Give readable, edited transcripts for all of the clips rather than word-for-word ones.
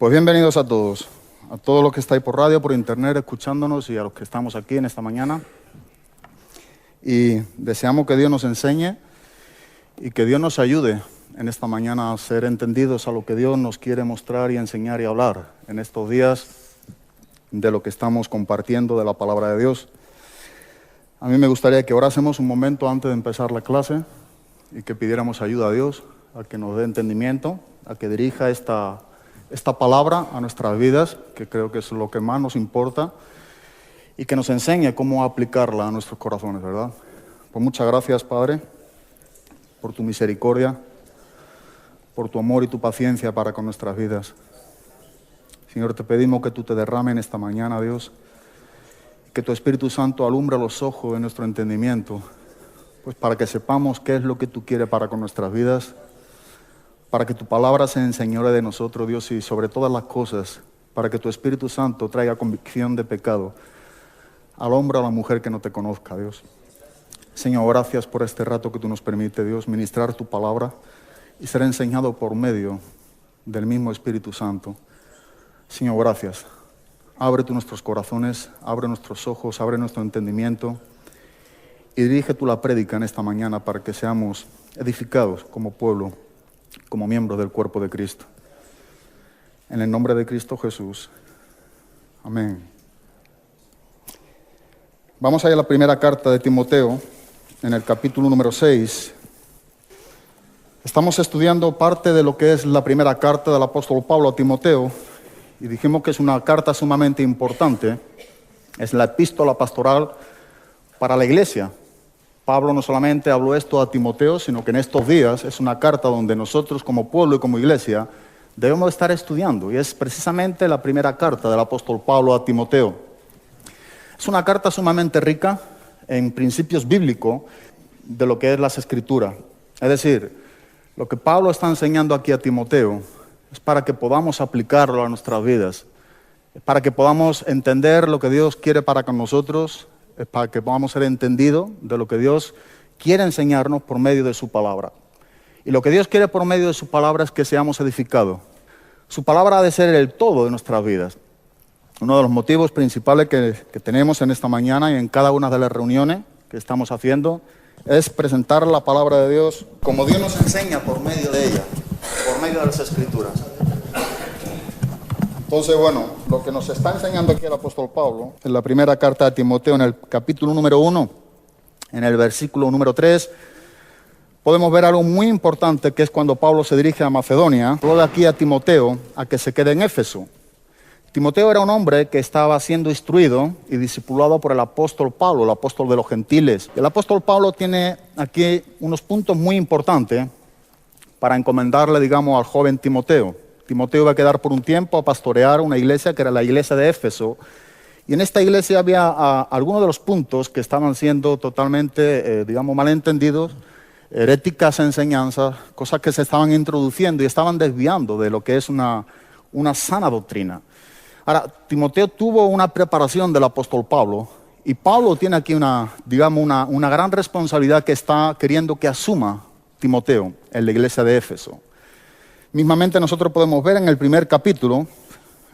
Pues bienvenidos a todos los que estáis por radio, por internet, escuchándonos y a los que estamos aquí en esta mañana. Y deseamos que Dios nos enseñe y que Dios nos ayude en esta mañana a ser entendidos a lo que Dios nos quiere mostrar y enseñar y hablar en estos días de lo que estamos compartiendo de la palabra de Dios. A mí me gustaría que orásemos un momento antes de empezar la clase y que pidiéramos ayuda a Dios, a que nos dé entendimiento, a que dirija esta palabra a nuestras vidas, que creo que es lo que más nos importa, y que nos enseñe cómo aplicarla a nuestros corazones, ¿verdad? Pues muchas gracias, Padre, por tu misericordia, por tu amor y tu paciencia para con nuestras vidas. Señor, te pedimos que tú te derrames en esta mañana, Dios, que tu Espíritu Santo alumbre los ojos de nuestro entendimiento, pues para que sepamos qué es lo que tú quieres para con nuestras vidas, para que tu palabra se enseñore de nosotros, Dios, y sobre todas las cosas, para que tu Espíritu Santo traiga convicción de pecado al hombre o a la mujer que no te conozca, Dios. Señor, gracias por este rato que tú nos permites, Dios, ministrar tu palabra y ser enseñado por medio del mismo Espíritu Santo. Señor, gracias. Abre tú nuestros corazones, abre nuestros ojos, abre nuestro entendimiento y dirige tú la prédica en esta mañana para que seamos edificados como pueblo, como miembros del cuerpo de Cristo. En el nombre de Cristo Jesús. Amén. Vamos a ir a la primera carta de Timoteo, en el capítulo número 6. Estamos estudiando parte de lo que es la primera carta del apóstol Pablo a Timoteo, y dijimos que es una carta sumamente importante. Es la epístola pastoral para la iglesia. Pablo no solamente habló esto a Timoteo, sino que en estos días es una carta donde nosotros como pueblo y como iglesia debemos estar estudiando. Y es precisamente la primera carta del apóstol Pablo a Timoteo. Es una carta sumamente rica en principios bíblicos de lo que es las Escrituras. Es decir, lo que Pablo está enseñando aquí a Timoteo es para que podamos aplicarlo a nuestras vidas, es para que podamos entender lo que Dios quiere para con nosotros, es para que podamos ser entendidos de lo que Dios quiere enseñarnos por medio de su palabra. Y lo que Dios quiere por medio de su palabra es que seamos edificados. Su palabra ha de ser el todo de nuestras vidas. Uno de los motivos principales que tenemos en esta mañana y en cada una de las reuniones que estamos haciendo es presentar la palabra de Dios como Dios nos enseña por medio de ella, por medio de las Escrituras. Entonces, bueno, lo que nos está enseñando aquí el apóstol Pablo, en la primera carta de Timoteo, en el capítulo número 1, en el versículo número 3, podemos ver algo muy importante, que es cuando Pablo se dirige a Macedonia. Habló de aquí a Timoteo a que se quede en Éfeso. Timoteo era un hombre que estaba siendo instruido y discipulado por el apóstol Pablo, el apóstol de los gentiles. El apóstol Pablo tiene aquí unos puntos muy importantes para encomendarle, digamos, al joven Timoteo. Timoteo iba a quedar por un tiempo a pastorear una iglesia que era la iglesia de Éfeso. Y en esta iglesia había algunos de los puntos que estaban siendo totalmente, malentendidos, heréticas enseñanzas, cosas que se estaban introduciendo y estaban desviando de lo que es una sana doctrina. Ahora, Timoteo tuvo una preparación del apóstol Pablo, y Pablo tiene aquí una gran responsabilidad que está queriendo que asuma Timoteo en la iglesia de Éfeso. Mismamente nosotros podemos ver en el primer capítulo,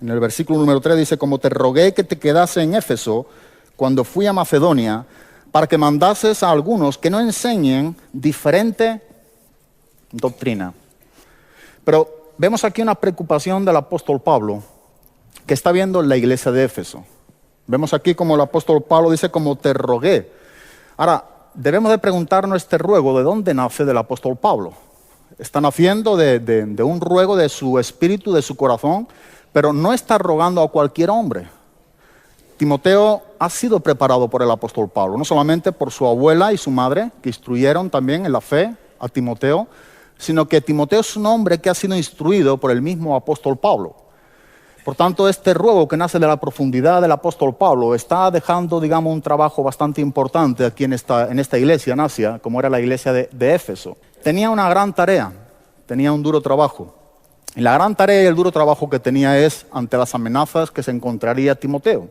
en el versículo número 3, dice: como te rogué que te quedase en Éfeso cuando fui a Macedonia, para que mandases a algunos que no enseñen diferente doctrina. Pero vemos aquí una preocupación del apóstol Pablo, que está viendo la iglesia de Éfeso. Vemos aquí como el apóstol Pablo dice: como te rogué. Ahora, debemos de preguntarnos este ruego, ¿de dónde nace del apóstol Pablo? Está naciendo de un ruego de su espíritu, de su corazón, pero no está rogando a cualquier hombre. Timoteo ha sido preparado por el apóstol Pablo, no solamente por su abuela y su madre, que instruyeron también en la fe a Timoteo, sino que Timoteo es un hombre que ha sido instruido por el mismo apóstol Pablo. Por tanto, este ruego que nace de la profundidad del apóstol Pablo está dejando, un trabajo bastante importante aquí en esta iglesia en Asia, como era la iglesia de Éfeso. Tenía una gran tarea, tenía un duro trabajo. Y la gran tarea y el duro trabajo que tenía es ante las amenazas que se encontraría Timoteo.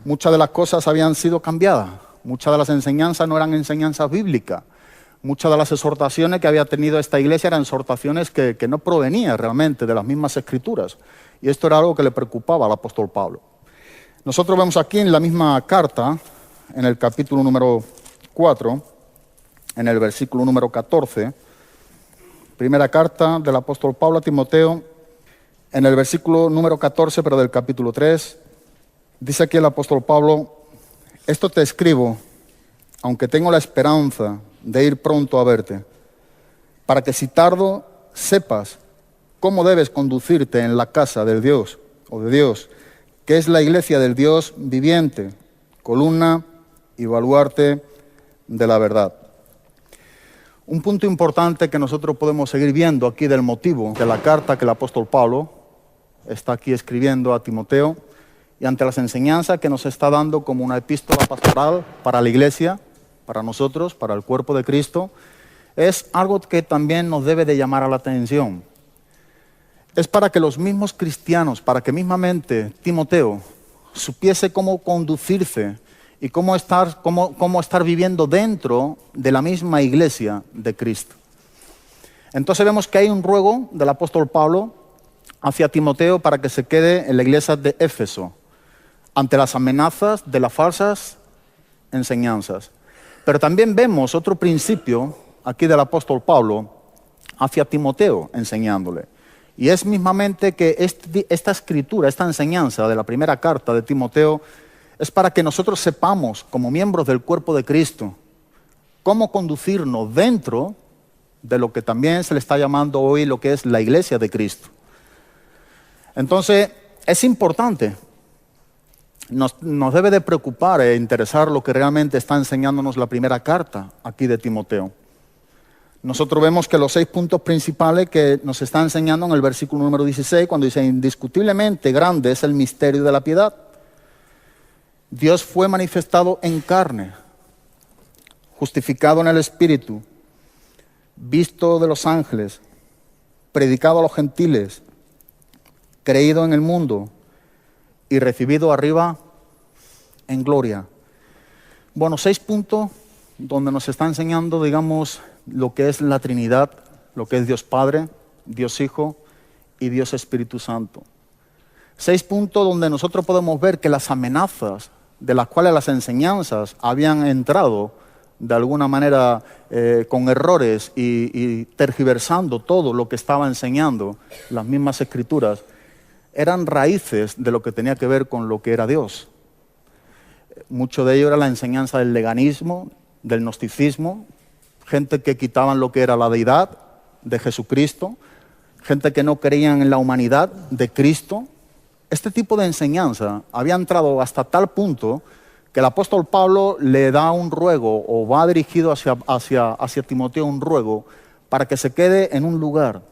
Muchas de las cosas habían sido cambiadas, muchas de las enseñanzas no eran enseñanzas bíblicas. Muchas de las exhortaciones que había tenido esta iglesia eran exhortaciones que no provenían realmente de las mismas escrituras. Y esto era algo que le preocupaba al apóstol Pablo. Nosotros vemos aquí en la misma carta, en el capítulo número 4, en el versículo número 14, primera carta del apóstol Pablo a Timoteo, en el versículo número 14, pero del capítulo 3, dice aquí el apóstol Pablo: esto te escribo, aunque tengo la esperanza de ir pronto a verte, para que si tardo sepas cómo debes conducirte en la casa del Dios, o de Dios, que es la iglesia del Dios viviente, columna y baluarte de la verdad. Un punto importante que nosotros podemos seguir viendo aquí del motivo de la carta que el apóstol Pablo está aquí escribiendo a Timoteo, y ante las enseñanzas que nos está dando como una epístola pastoral para la iglesia, para nosotros, para el cuerpo de Cristo, es algo que también nos debe de llamar a la atención. Es para que los mismos cristianos, para que mismamente Timoteo supiese cómo conducirse y cómo estar viviendo dentro de la misma iglesia de Cristo. Entonces vemos que hay un ruego del apóstol Pablo hacia Timoteo para que se quede en la iglesia de Éfeso, ante las amenazas de las falsas enseñanzas. Pero también vemos otro principio aquí del apóstol Pablo hacia Timoteo enseñándole. Y es mismamente que esta escritura, esta enseñanza de la primera carta de Timoteo, es para que nosotros sepamos, como miembros del cuerpo de Cristo, cómo conducirnos dentro de lo que también se le está llamando hoy lo que es la iglesia de Cristo. Entonces, es importante. Nos debe de preocupar e interesar lo que realmente está enseñándonos la primera carta aquí de Timoteo. Nosotros vemos que los 6 puntos principales que nos está enseñando en el versículo número 16, cuando dice: indiscutiblemente grande es el misterio de la piedad. Dios fue manifestado en carne, justificado en el Espíritu, visto de los ángeles, predicado a los gentiles, creído en el mundo y recibido arriba en gloria. Bueno, 6 puntos donde nos está enseñando, digamos, lo que es la Trinidad, lo que es Dios Padre, Dios Hijo y Dios Espíritu Santo. 6 puntos donde nosotros podemos ver que las amenazas de las cuales las enseñanzas habían entrado de alguna manera con errores y tergiversando todo lo que estaba enseñando las mismas escrituras, eran raíces de lo que tenía que ver con lo que era Dios. Mucho de ello era la enseñanza del leganismo, del gnosticismo, gente que quitaban lo que era la deidad de Jesucristo, gente que no creían en la humanidad de Cristo. Este tipo de enseñanza había entrado hasta tal punto que el apóstol Pablo le da un ruego, o va dirigido hacia Timoteo un ruego, para que se quede en un lugar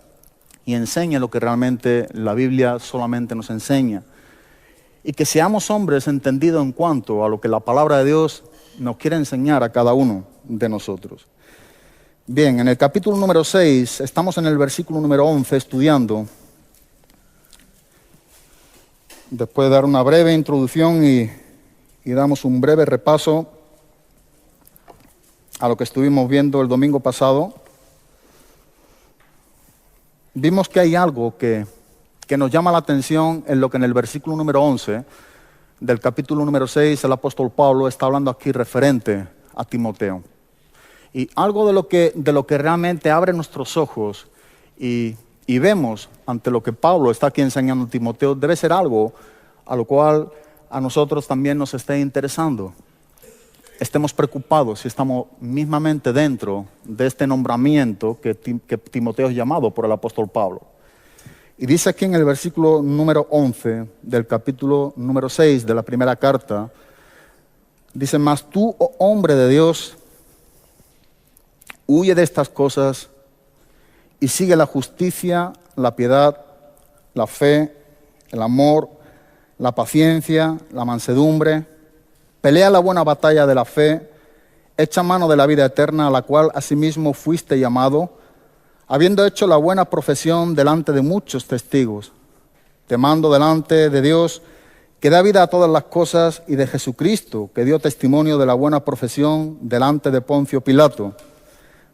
y enseñe lo que realmente la Biblia solamente nos enseña. Y que seamos hombres entendidos en cuanto a lo que la palabra de Dios nos quiere enseñar a cada uno de nosotros. Bien, en el capítulo número 6, estamos en el versículo número 11 estudiando. Después de dar una breve introducción y damos un breve repaso a lo que estuvimos viendo el domingo pasado, vimos que hay algo que nos llama la atención en lo que en el versículo número 11 del capítulo número 6 el apóstol Pablo está hablando aquí referente a Timoteo. Y algo de lo que realmente abre nuestros ojos y vemos ante lo que Pablo está aquí enseñando a Timoteo debe ser algo a lo cual a nosotros también nos esté interesando. Estemos preocupados si estamos mismamente dentro de este nombramiento que Timoteo es llamado por el apóstol Pablo. Y dice aquí en el versículo número 11 del capítulo número 6 de la primera carta, dice: mas tú, oh hombre de Dios, huye de estas cosas y sigue la justicia, la piedad, la fe, el amor, la paciencia, la mansedumbre. Pelea la buena batalla de la fe, echa mano de la vida eterna, a la cual asimismo fuiste llamado, habiendo hecho la buena profesión delante de muchos testigos. Te mando delante de Dios, que da vida a todas las cosas, y de Jesucristo, que dio testimonio de la buena profesión delante de Poncio Pilato,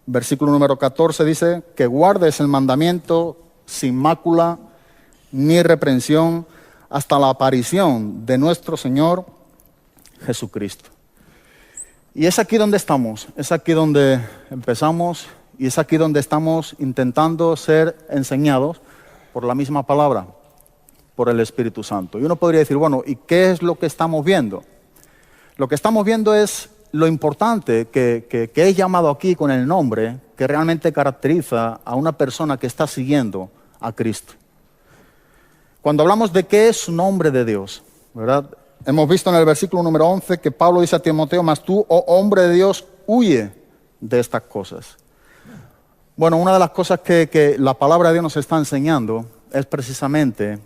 versículo número 14 dice que guardes el mandamiento sin mácula ni reprensión hasta la aparición de nuestro Señor Jesucristo. Y es aquí donde estamos, es aquí donde empezamos y es aquí donde estamos intentando ser enseñados por la misma palabra, por el Espíritu Santo. Y uno podría decir, bueno, ¿y qué es lo que estamos viendo? Lo que estamos viendo es lo importante que es llamado aquí con el nombre que realmente caracteriza a una persona que está siguiendo a Cristo. Cuando hablamos de qué es un hombre de Dios, ¿verdad? Hemos visto en el versículo número 11 que Pablo dice a Timoteo, mas tú, oh hombre de Dios, huye de estas cosas. Bueno, una de las cosas que la palabra de Dios nos está enseñando es precisamente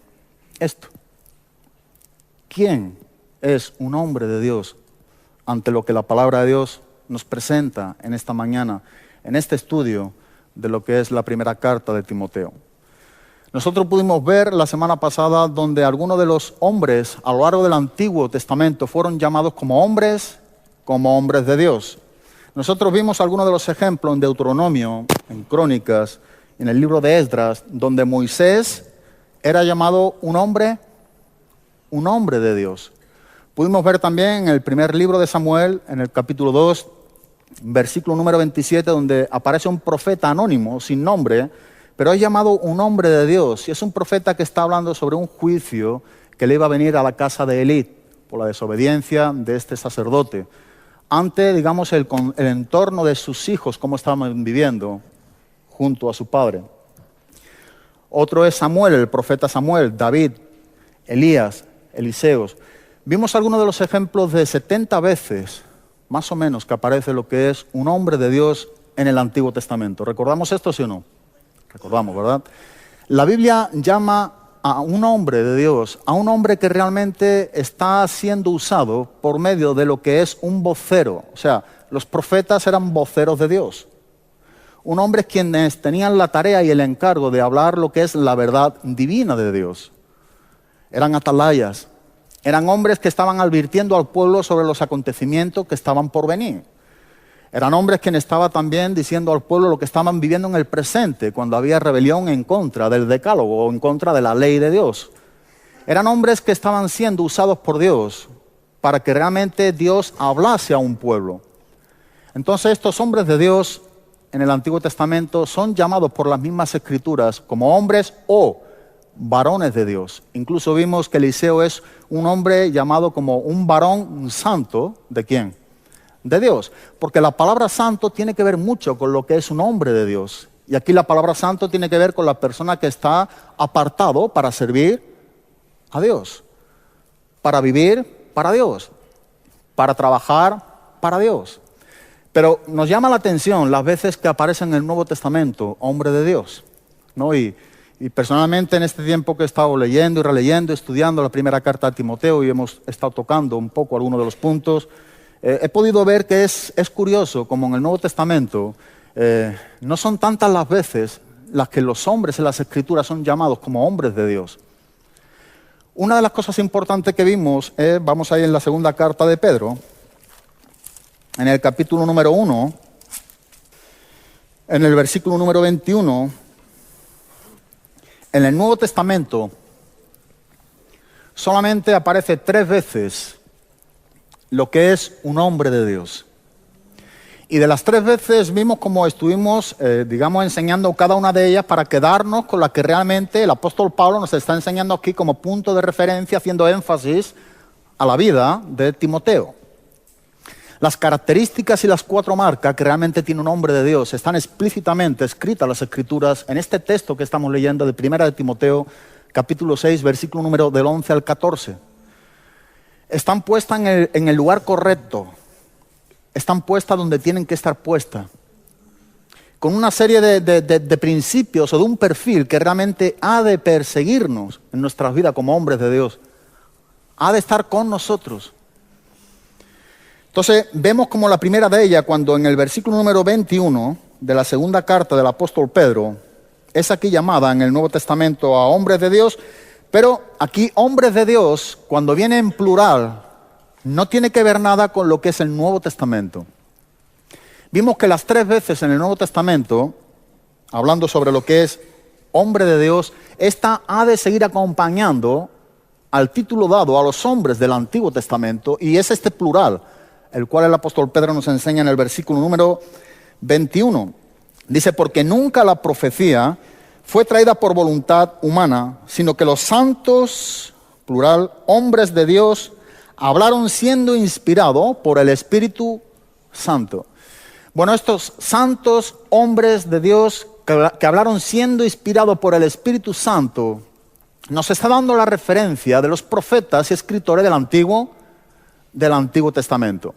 esto. ¿Quién es un hombre de Dios ante lo que la palabra de Dios nos presenta en esta mañana, en este estudio de lo que es la primera carta de Timoteo? Nosotros pudimos ver la semana pasada donde algunos de los hombres a lo largo del Antiguo Testamento fueron llamados como hombres de Dios. Nosotros vimos algunos de los ejemplos en Deuteronomio, en Crónicas, en el libro de Esdras, donde Moisés era llamado un hombre de Dios. Pudimos ver también en el primer libro de Samuel, en el capítulo 2, versículo número 27, donde aparece un profeta anónimo, sin nombre, pero es llamado un hombre de Dios. Y es un profeta que está hablando sobre un juicio que le iba a venir a la casa de Elí por la desobediencia de este sacerdote. Ante, digamos, el entorno de sus hijos, cómo estaban viviendo junto a su padre. Otro es Samuel, el profeta Samuel, David, Elías, Eliseos. Vimos algunos de los ejemplos de 70 veces, más o menos, que aparece lo que es un hombre de Dios en el Antiguo Testamento. ¿Recordamos esto, sí o no? Recordamos, ¿verdad? La Biblia llama a un hombre de Dios, a un hombre que realmente está siendo usado por medio de lo que es un vocero. O sea, los profetas eran voceros de Dios. Un hombre quienes tenían la tarea y el encargo de hablar lo que es la verdad divina de Dios. Eran atalayas, eran hombres que estaban advirtiendo al pueblo sobre los acontecimientos que estaban por venir. Eran hombres quienes estaban también diciendo al pueblo lo que estaban viviendo en el presente, cuando había rebelión en contra del decálogo o en contra de la ley de Dios. Eran hombres que estaban siendo usados por Dios para que realmente Dios hablase a un pueblo. Entonces estos hombres de Dios en el Antiguo Testamento son llamados por las mismas Escrituras como hombres o varones de Dios. Incluso vimos que Eliseo es un hombre llamado como un varón santo. ¿De quién? De Dios, porque la palabra santo tiene que ver mucho con lo que es un hombre de Dios. Y aquí la palabra santo tiene que ver con la persona que está apartado para servir a Dios, para vivir para Dios, para trabajar para Dios. Pero nos llama la atención las veces que aparece en el Nuevo Testamento hombre de Dios, ¿no? Y personalmente en este tiempo que he estado leyendo y releyendo, estudiando la primera carta a Timoteo y hemos estado tocando un poco algunos de los puntos, he podido ver que es curioso como en el Nuevo Testamento no son tantas las veces las que los hombres en las Escrituras son llamados como hombres de Dios. Una de las cosas importantes que vimos es, vamos ahí en la segunda carta de Pedro, en el capítulo número 1, en el versículo número 21, en el Nuevo Testamento solamente aparece 3 veces lo que es un hombre de Dios. Y de las 3 veces vimos como estuvimos, enseñando cada una de ellas para quedarnos con la que realmente el apóstol Pablo nos está enseñando aquí como punto de referencia, haciendo énfasis a la vida de Timoteo. Las características y las 4 marcas que realmente tiene un hombre de Dios están explícitamente escritas en las Escrituras en este texto que estamos leyendo de 1 de Timoteo, capítulo 6, versículo número del 11 al 14. Están puestas en el lugar correcto, están puestas donde tienen que estar puestas, con una serie de principios o de un perfil que realmente ha de perseguirnos en nuestras vidas como hombres de Dios, ha de estar con nosotros. Entonces vemos como la primera de ellas, cuando en el versículo número 21 de la segunda carta del apóstol Pedro, es aquí llamada en el Nuevo Testamento a hombres de Dios. Pero aquí hombres de Dios, cuando viene en plural, no tiene que ver nada con lo que es el Nuevo Testamento. Vimos que las 3 veces en el Nuevo Testamento, hablando sobre lo que es hombre de Dios, esta ha de seguir acompañando al título dado a los hombres del Antiguo Testamento, y es este plural, el cual el apóstol Pedro nos enseña en el versículo número 21. Dice, porque nunca la profecía fue traída por voluntad humana, sino que los santos, plural, hombres de Dios, hablaron siendo inspirados por el Espíritu Santo. Bueno, estos santos hombres de Dios que hablaron siendo inspirados por el Espíritu Santo, nos está dando la referencia de los profetas y escritores del Antiguo Testamento.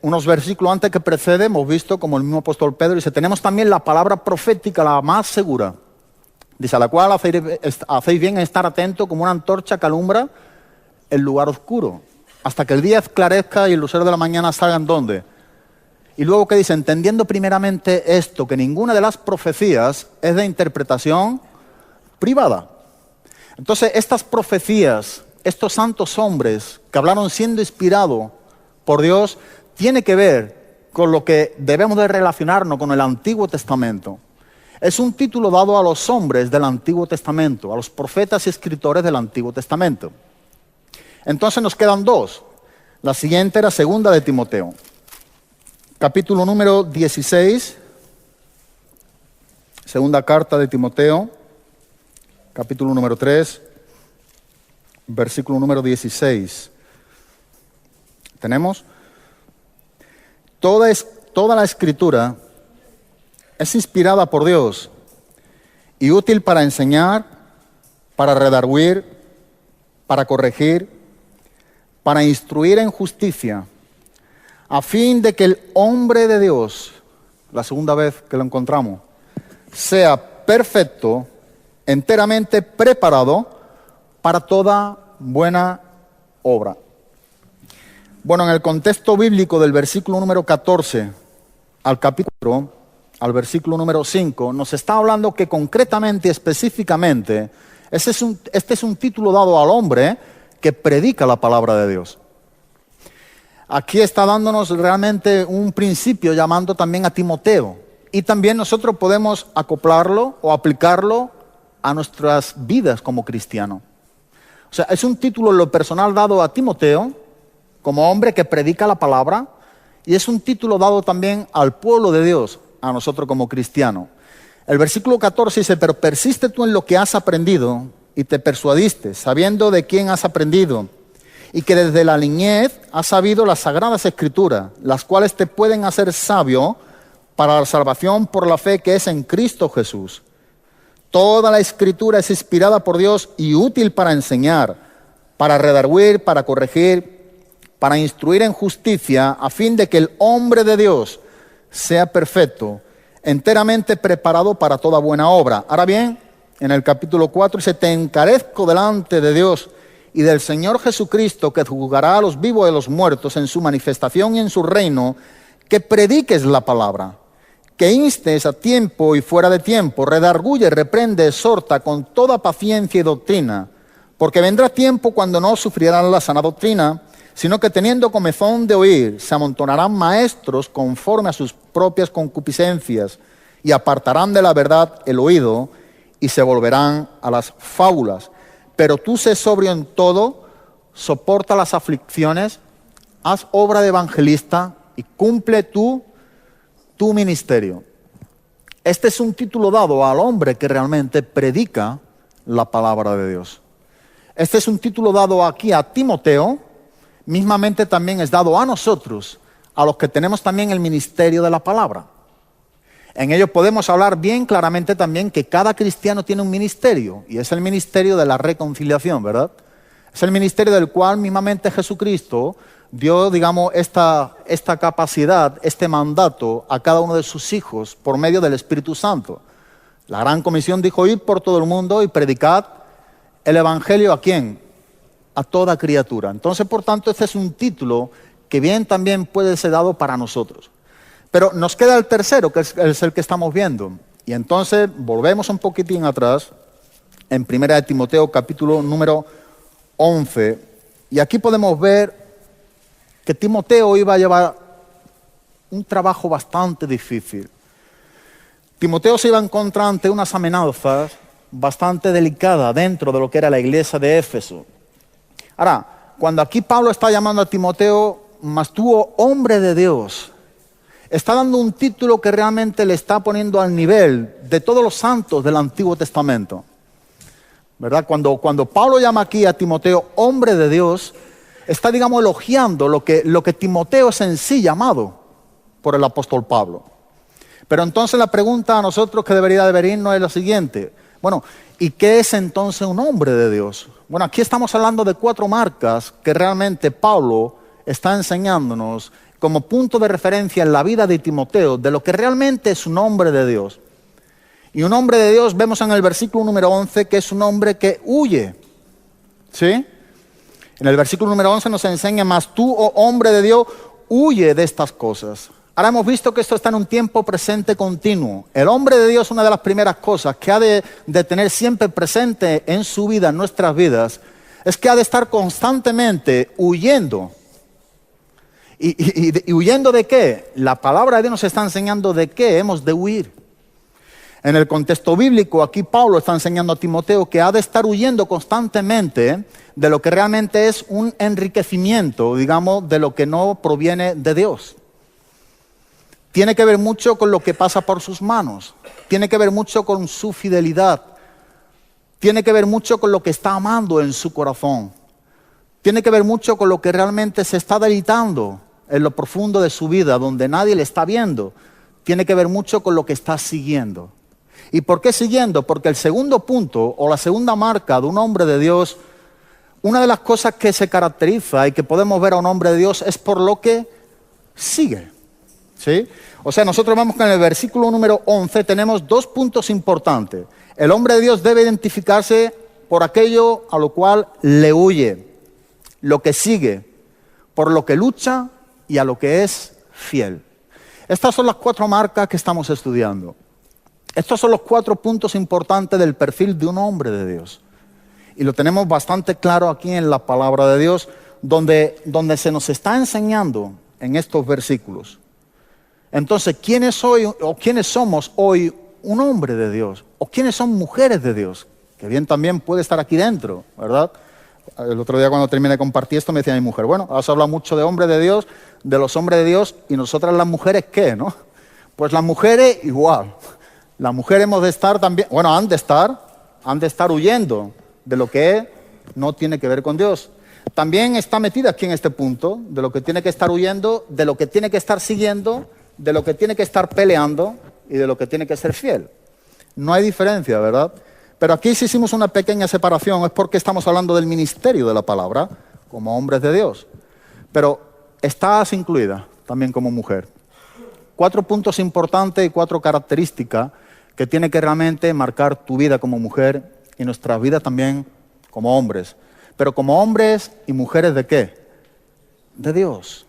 Unos versículos antes que precede, hemos visto como el mismo apóstol Pedro dice, tenemos también la palabra profética, la más segura. Dice, a la cual hacéis bien en estar atento como una antorcha que alumbra el lugar oscuro, hasta que el día esclarezca y el lucero de la mañana salgan ¿dónde? Y luego que dice, entendiendo primeramente esto, que ninguna de las profecías es de interpretación privada. Entonces, estas profecías, estos santos hombres que hablaron siendo inspirados por Dios, tiene que ver con lo que debemos de relacionarnos con el Antiguo Testamento. Es un título dado a los hombres del Antiguo Testamento, a los profetas y escritores del Antiguo Testamento. Entonces nos quedan 2. La siguiente era 2 de Timoteo. Capítulo número 16. Segunda carta de Timoteo. Capítulo número 3. Versículo número 16. ¿Tenemos? Toda la Escritura es inspirada por Dios y útil para enseñar, para redarguir, para corregir, para instruir en justicia, a fin de que el hombre de Dios, la segunda vez que lo encontramos, sea perfecto, enteramente preparado para toda buena obra. Bueno, en el contexto bíblico del versículo número 14 al versículo número 5, nos está hablando que concretamente y específicamente, este es un título dado al hombre que predica la palabra de Dios. Aquí está dándonos realmente un principio llamando también a Timoteo. Y también nosotros podemos acoplarlo o aplicarlo a nuestras vidas como cristianos. O sea, es un título en lo personal dado a Timoteo, como hombre que predica la palabra, y es un título dado también al pueblo de Dios, a nosotros como cristianos. El versículo 14 dice, pero persiste tú en lo que has aprendido y te persuadiste, sabiendo de quién has aprendido, y que desde la niñez has sabido las sagradas escrituras, las cuales te pueden hacer sabio para la salvación por la fe que es en Cristo Jesús. Toda la escritura es inspirada por Dios y útil para enseñar, para redarguir, para corregir, para instruir en justicia, a fin de que el hombre de Dios sea perfecto, enteramente preparado para toda buena obra. Ahora bien, en el capítulo 4 dice, te encarezco delante de Dios y del Señor Jesucristo, que juzgará a los vivos y a los muertos en su manifestación y en su reino, que prediques la palabra, que instes a tiempo y fuera de tiempo, redarguye, reprende, exhorta con toda paciencia y doctrina, porque vendrá tiempo cuando no sufrirán la sana doctrina, sino que teniendo comezón de oír, se amontonarán maestros conforme a sus propias concupiscencias, y apartarán de la verdad el oído, y se volverán a las fábulas. Pero tú sé sobrio en todo, soporta las aflicciones, haz obra de evangelista, y cumple tu ministerio. Este es un título dado al hombre que realmente predica la palabra de Dios. Este es un título dado aquí a Timoteo, mismamente también es dado a nosotros, a los que tenemos también el ministerio de la palabra. En ello podemos hablar bien claramente también que cada cristiano tiene un ministerio, y es el ministerio de la reconciliación, ¿verdad? Es el ministerio del cual mismamente Jesucristo dio, digamos, esta capacidad, este mandato a cada uno de sus hijos por medio del Espíritu Santo. La gran comisión dijo, id por todo el mundo y predicad el evangelio ¿a quién? A toda criatura. Entonces, por tanto, este es un título que bien también puede ser dado para nosotros. Pero nos queda el tercero, que es el que estamos viendo. Y entonces volvemos un poquitín atrás, en 1 de Timoteo, capítulo número 11. Y aquí podemos ver que Timoteo iba a llevar un trabajo bastante difícil. Timoteo se iba a encontrar ante unas amenazas bastante delicadas dentro de lo que era la iglesia de Éfeso. Ahora, cuando aquí Pablo está llamando a Timoteo, mas tú, oh hombre de Dios, está dando un título que realmente le está poniendo al nivel de todos los santos del Antiguo Testamento. ¿Verdad? Cuando Pablo llama aquí a Timoteo hombre de Dios, está, digamos, elogiando lo que Timoteo es en sí llamado por el apóstol Pablo. Pero entonces la pregunta a nosotros que debería de venirnos es la siguiente. Bueno, ¿y qué es entonces un hombre de Dios? Bueno, aquí estamos hablando de 4 marcas que realmente Pablo está enseñándonos como punto de referencia en la vida de Timoteo de lo que realmente es un hombre de Dios. Y un hombre de Dios vemos en el versículo número 11 que es un hombre que huye. ¿Sí? En el versículo número 11 nos enseña, mas tú, oh hombre de Dios, huye de estas cosas. Ahora hemos visto que esto está en un tiempo presente continuo. El hombre de Dios, una de las primeras cosas que ha de tener siempre presente en su vida, en nuestras vidas, es que ha de estar constantemente huyendo. ¿Y huyendo de qué? La palabra de Dios nos está enseñando de qué hemos de huir. En el contexto bíblico, aquí Pablo está enseñando a Timoteo que ha de estar huyendo constantemente de lo que realmente es un enriquecimiento, digamos, de lo que no proviene de Dios. Tiene que ver mucho con lo que pasa por sus manos. Tiene que ver mucho con su fidelidad. Tiene que ver mucho con lo que está amando en su corazón. Tiene que ver mucho con lo que realmente se está deleitando en lo profundo de su vida, donde nadie le está viendo. Tiene que ver mucho con lo que está siguiendo. ¿Y por qué siguiendo? Porque el segundo punto o la segunda marca de un hombre de Dios, una de las cosas que se caracteriza y que podemos ver a un hombre de Dios es por lo que sigue. ¿Sí? O sea, nosotros vemos que en el versículo número 11 tenemos 2 puntos importantes. El hombre de Dios debe identificarse por aquello a lo cual le huye, lo que sigue, por lo que lucha y a lo que es fiel. Estas son las 4 marcas que estamos estudiando. Estos son los 4 puntos importantes del perfil de un hombre de Dios. Y lo tenemos bastante claro aquí en la palabra de Dios, donde se nos está enseñando en estos versículos. Entonces, ¿quiénes somos hoy un hombre de Dios? ¿O quiénes son mujeres de Dios? Que bien también puede estar aquí dentro, ¿verdad? El otro día cuando terminé de compartir esto me decía mi mujer, bueno, has hablado mucho de hombres de Dios, de los hombres de Dios, y nosotras las mujeres, ¿qué, no? Pues las mujeres igual. Las mujeres hemos de estar también, bueno, han de estar huyendo de lo que no tiene que ver con Dios. También está metida aquí en este punto, de lo que tiene que estar huyendo, de lo que tiene que estar siguiendo, de lo que tiene que estar peleando y de lo que tiene que ser fiel. No hay diferencia, ¿verdad? Pero aquí sí hicimos una pequeña separación, es porque estamos hablando del ministerio de la palabra, como hombres de Dios. Pero estás incluida también como mujer. 4 puntos importantes y 4 características que tiene que realmente marcar tu vida como mujer y nuestra vida también como hombres. Pero como hombres y mujeres ¿de qué? De Dios.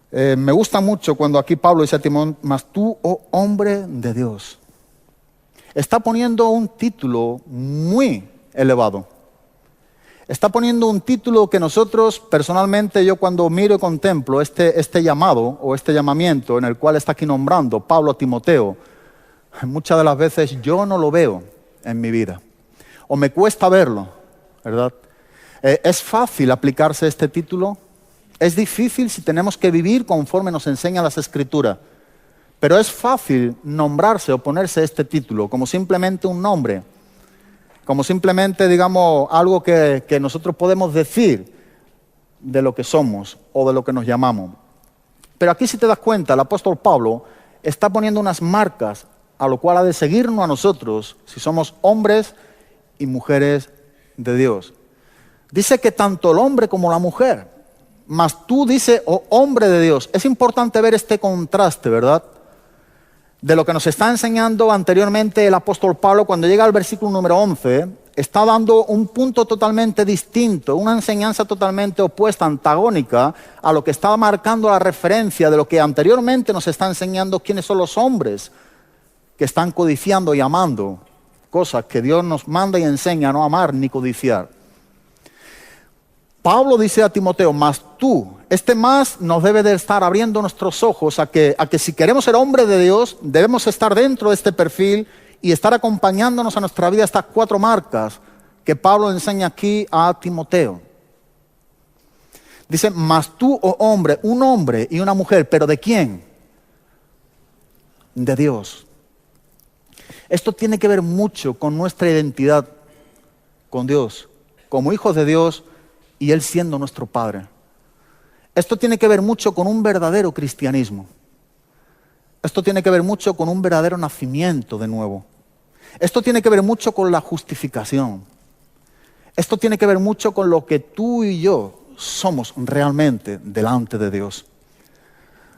Me gusta mucho cuando aquí Pablo dice a Timón, mas tú, oh hombre de Dios. Está poniendo un título muy elevado. Está poniendo un título que nosotros, personalmente, yo cuando miro y contemplo este llamado o este llamamiento en el cual está aquí nombrando Pablo a Timoteo, muchas de las veces yo no lo veo en mi vida. O me cuesta verlo, ¿verdad? ¿Es fácil aplicarse este título? Es difícil si tenemos que vivir conforme nos enseñan las Escrituras. Pero es fácil nombrarse o ponerse este título como simplemente un nombre, como simplemente, digamos, algo que nosotros podemos decir de lo que somos o de lo que nos llamamos. Pero aquí si te das cuenta, el apóstol Pablo está poniendo unas marcas a lo cual ha de seguirnos a nosotros si somos hombres y mujeres de Dios. Dice que tanto el hombre como la mujer, mas tú dice, oh hombre de Dios. Es importante ver este contraste, ¿verdad? De lo que nos está enseñando anteriormente el apóstol Pablo, cuando llega al versículo número 11, está dando un punto totalmente distinto, una enseñanza totalmente opuesta, antagónica, a lo que estaba marcando la referencia de lo que anteriormente nos está enseñando quiénes son los hombres que están codiciando y amando, cosas que Dios nos manda y enseña a no amar ni codiciar. Pablo dice a Timoteo, mas tú, este más nos debe de estar abriendo nuestros ojos a que si queremos ser hombres de Dios, debemos estar dentro de este perfil y estar acompañándonos a nuestra vida estas 4 marcas que Pablo enseña aquí a Timoteo. Dice, mas tú, oh hombre, un hombre y una mujer, ¿pero de quién? De Dios. Esto tiene que ver mucho con nuestra identidad con Dios, como hijos de Dios y Él siendo nuestro Padre. Esto tiene que ver mucho con un verdadero cristianismo. Esto tiene que ver mucho con un verdadero nacimiento de nuevo. Esto tiene que ver mucho con la justificación. Esto tiene que ver mucho con lo que tú y yo somos realmente delante de Dios.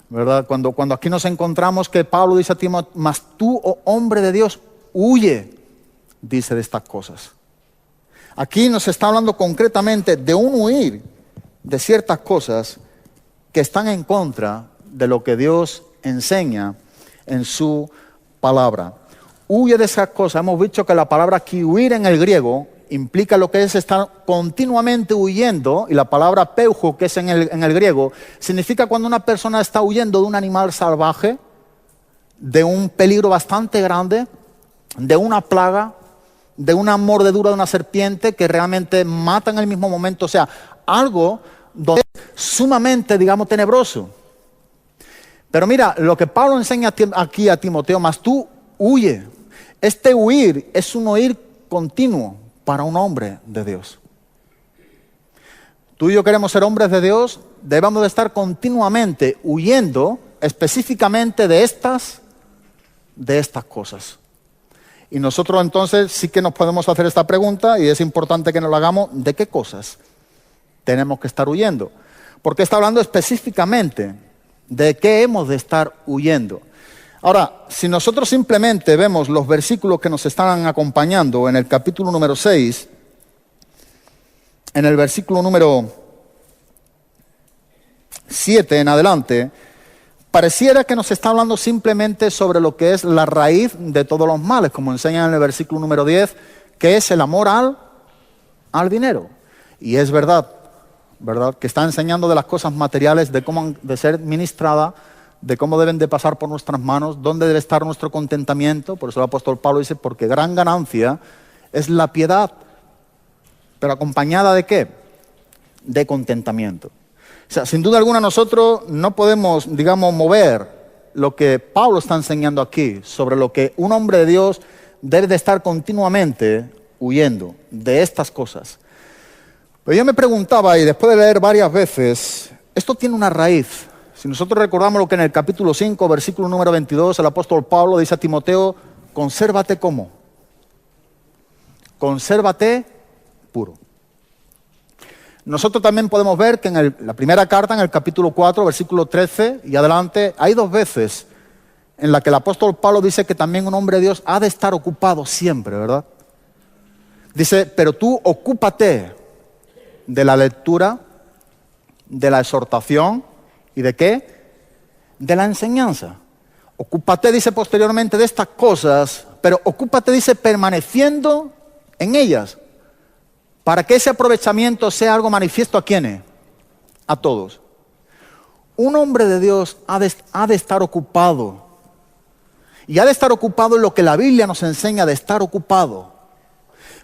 ¿Verdad? Cuando aquí nos encontramos que Pablo dice a Timoteo, mas tú, oh hombre de Dios, huye, dice, de estas cosas. Aquí nos está hablando concretamente de un huir de ciertas cosas que están en contra de lo que Dios enseña en su palabra. Huye de esas cosas. Hemos visto que la palabra aquí, huir en el griego, implica lo que es estar continuamente huyendo, y la palabra peujo, que es en el griego, significa cuando una persona está huyendo de un animal salvaje, de un peligro bastante grande, de una plaga, de una mordedura de una serpiente que realmente mata en el mismo momento. O sea, algo donde es sumamente, digamos, tenebroso. Pero mira, lo que Pablo enseña aquí a Timoteo, mas tú huye. Este huir es un huir continuo para un hombre de Dios. Tú y yo queremos ser hombres de Dios, debemos de estar continuamente huyendo específicamente de estas cosas. Y nosotros entonces sí que nos podemos hacer esta pregunta, y es importante que nos la hagamos: ¿de qué cosas tenemos que estar huyendo? Porque está hablando específicamente de qué hemos de estar huyendo. Ahora, si nosotros simplemente vemos los versículos que nos están acompañando en el capítulo número 6, en el versículo número 7 en adelante, pareciera que nos está hablando simplemente sobre lo que es la raíz de todos los males, como enseña en el versículo número 10, que es el amor al dinero. Y es verdad, que está enseñando de las cosas materiales, de cómo han de ser ministradas, de cómo deben de pasar por nuestras manos, dónde debe estar nuestro contentamiento. Por eso el apóstol Pablo dice, porque gran ganancia es la piedad, pero acompañada ¿de qué? De contentamiento. O sea, sin duda alguna nosotros no podemos, digamos, mover lo que Pablo está enseñando aquí sobre lo que un hombre de Dios debe de estar continuamente huyendo de estas cosas. Pero yo me preguntaba, y después de leer varias veces, esto tiene una raíz. Si nosotros recordamos lo que en el capítulo 5, versículo número 22, el apóstol Pablo dice a Timoteo, consérvate ¿cómo? Consérvate puro. Nosotros también podemos ver que en la primera carta, en el capítulo 4, versículo 13 y adelante, hay 2 veces en la que el apóstol Pablo dice que también un hombre de Dios ha de estar ocupado siempre, ¿verdad? Dice, pero tú ocúpate de la lectura, de la exhortación, ¿y de qué? De la enseñanza. Ocúpate, dice posteriormente, de estas cosas, pero ocúpate, dice, permaneciendo en ellas, para que ese aprovechamiento sea algo manifiesto ¿a quiénes? A todos. Un hombre de Dios ha de estar ocupado. Y ha de estar ocupado en lo que la Biblia nos enseña de estar ocupado.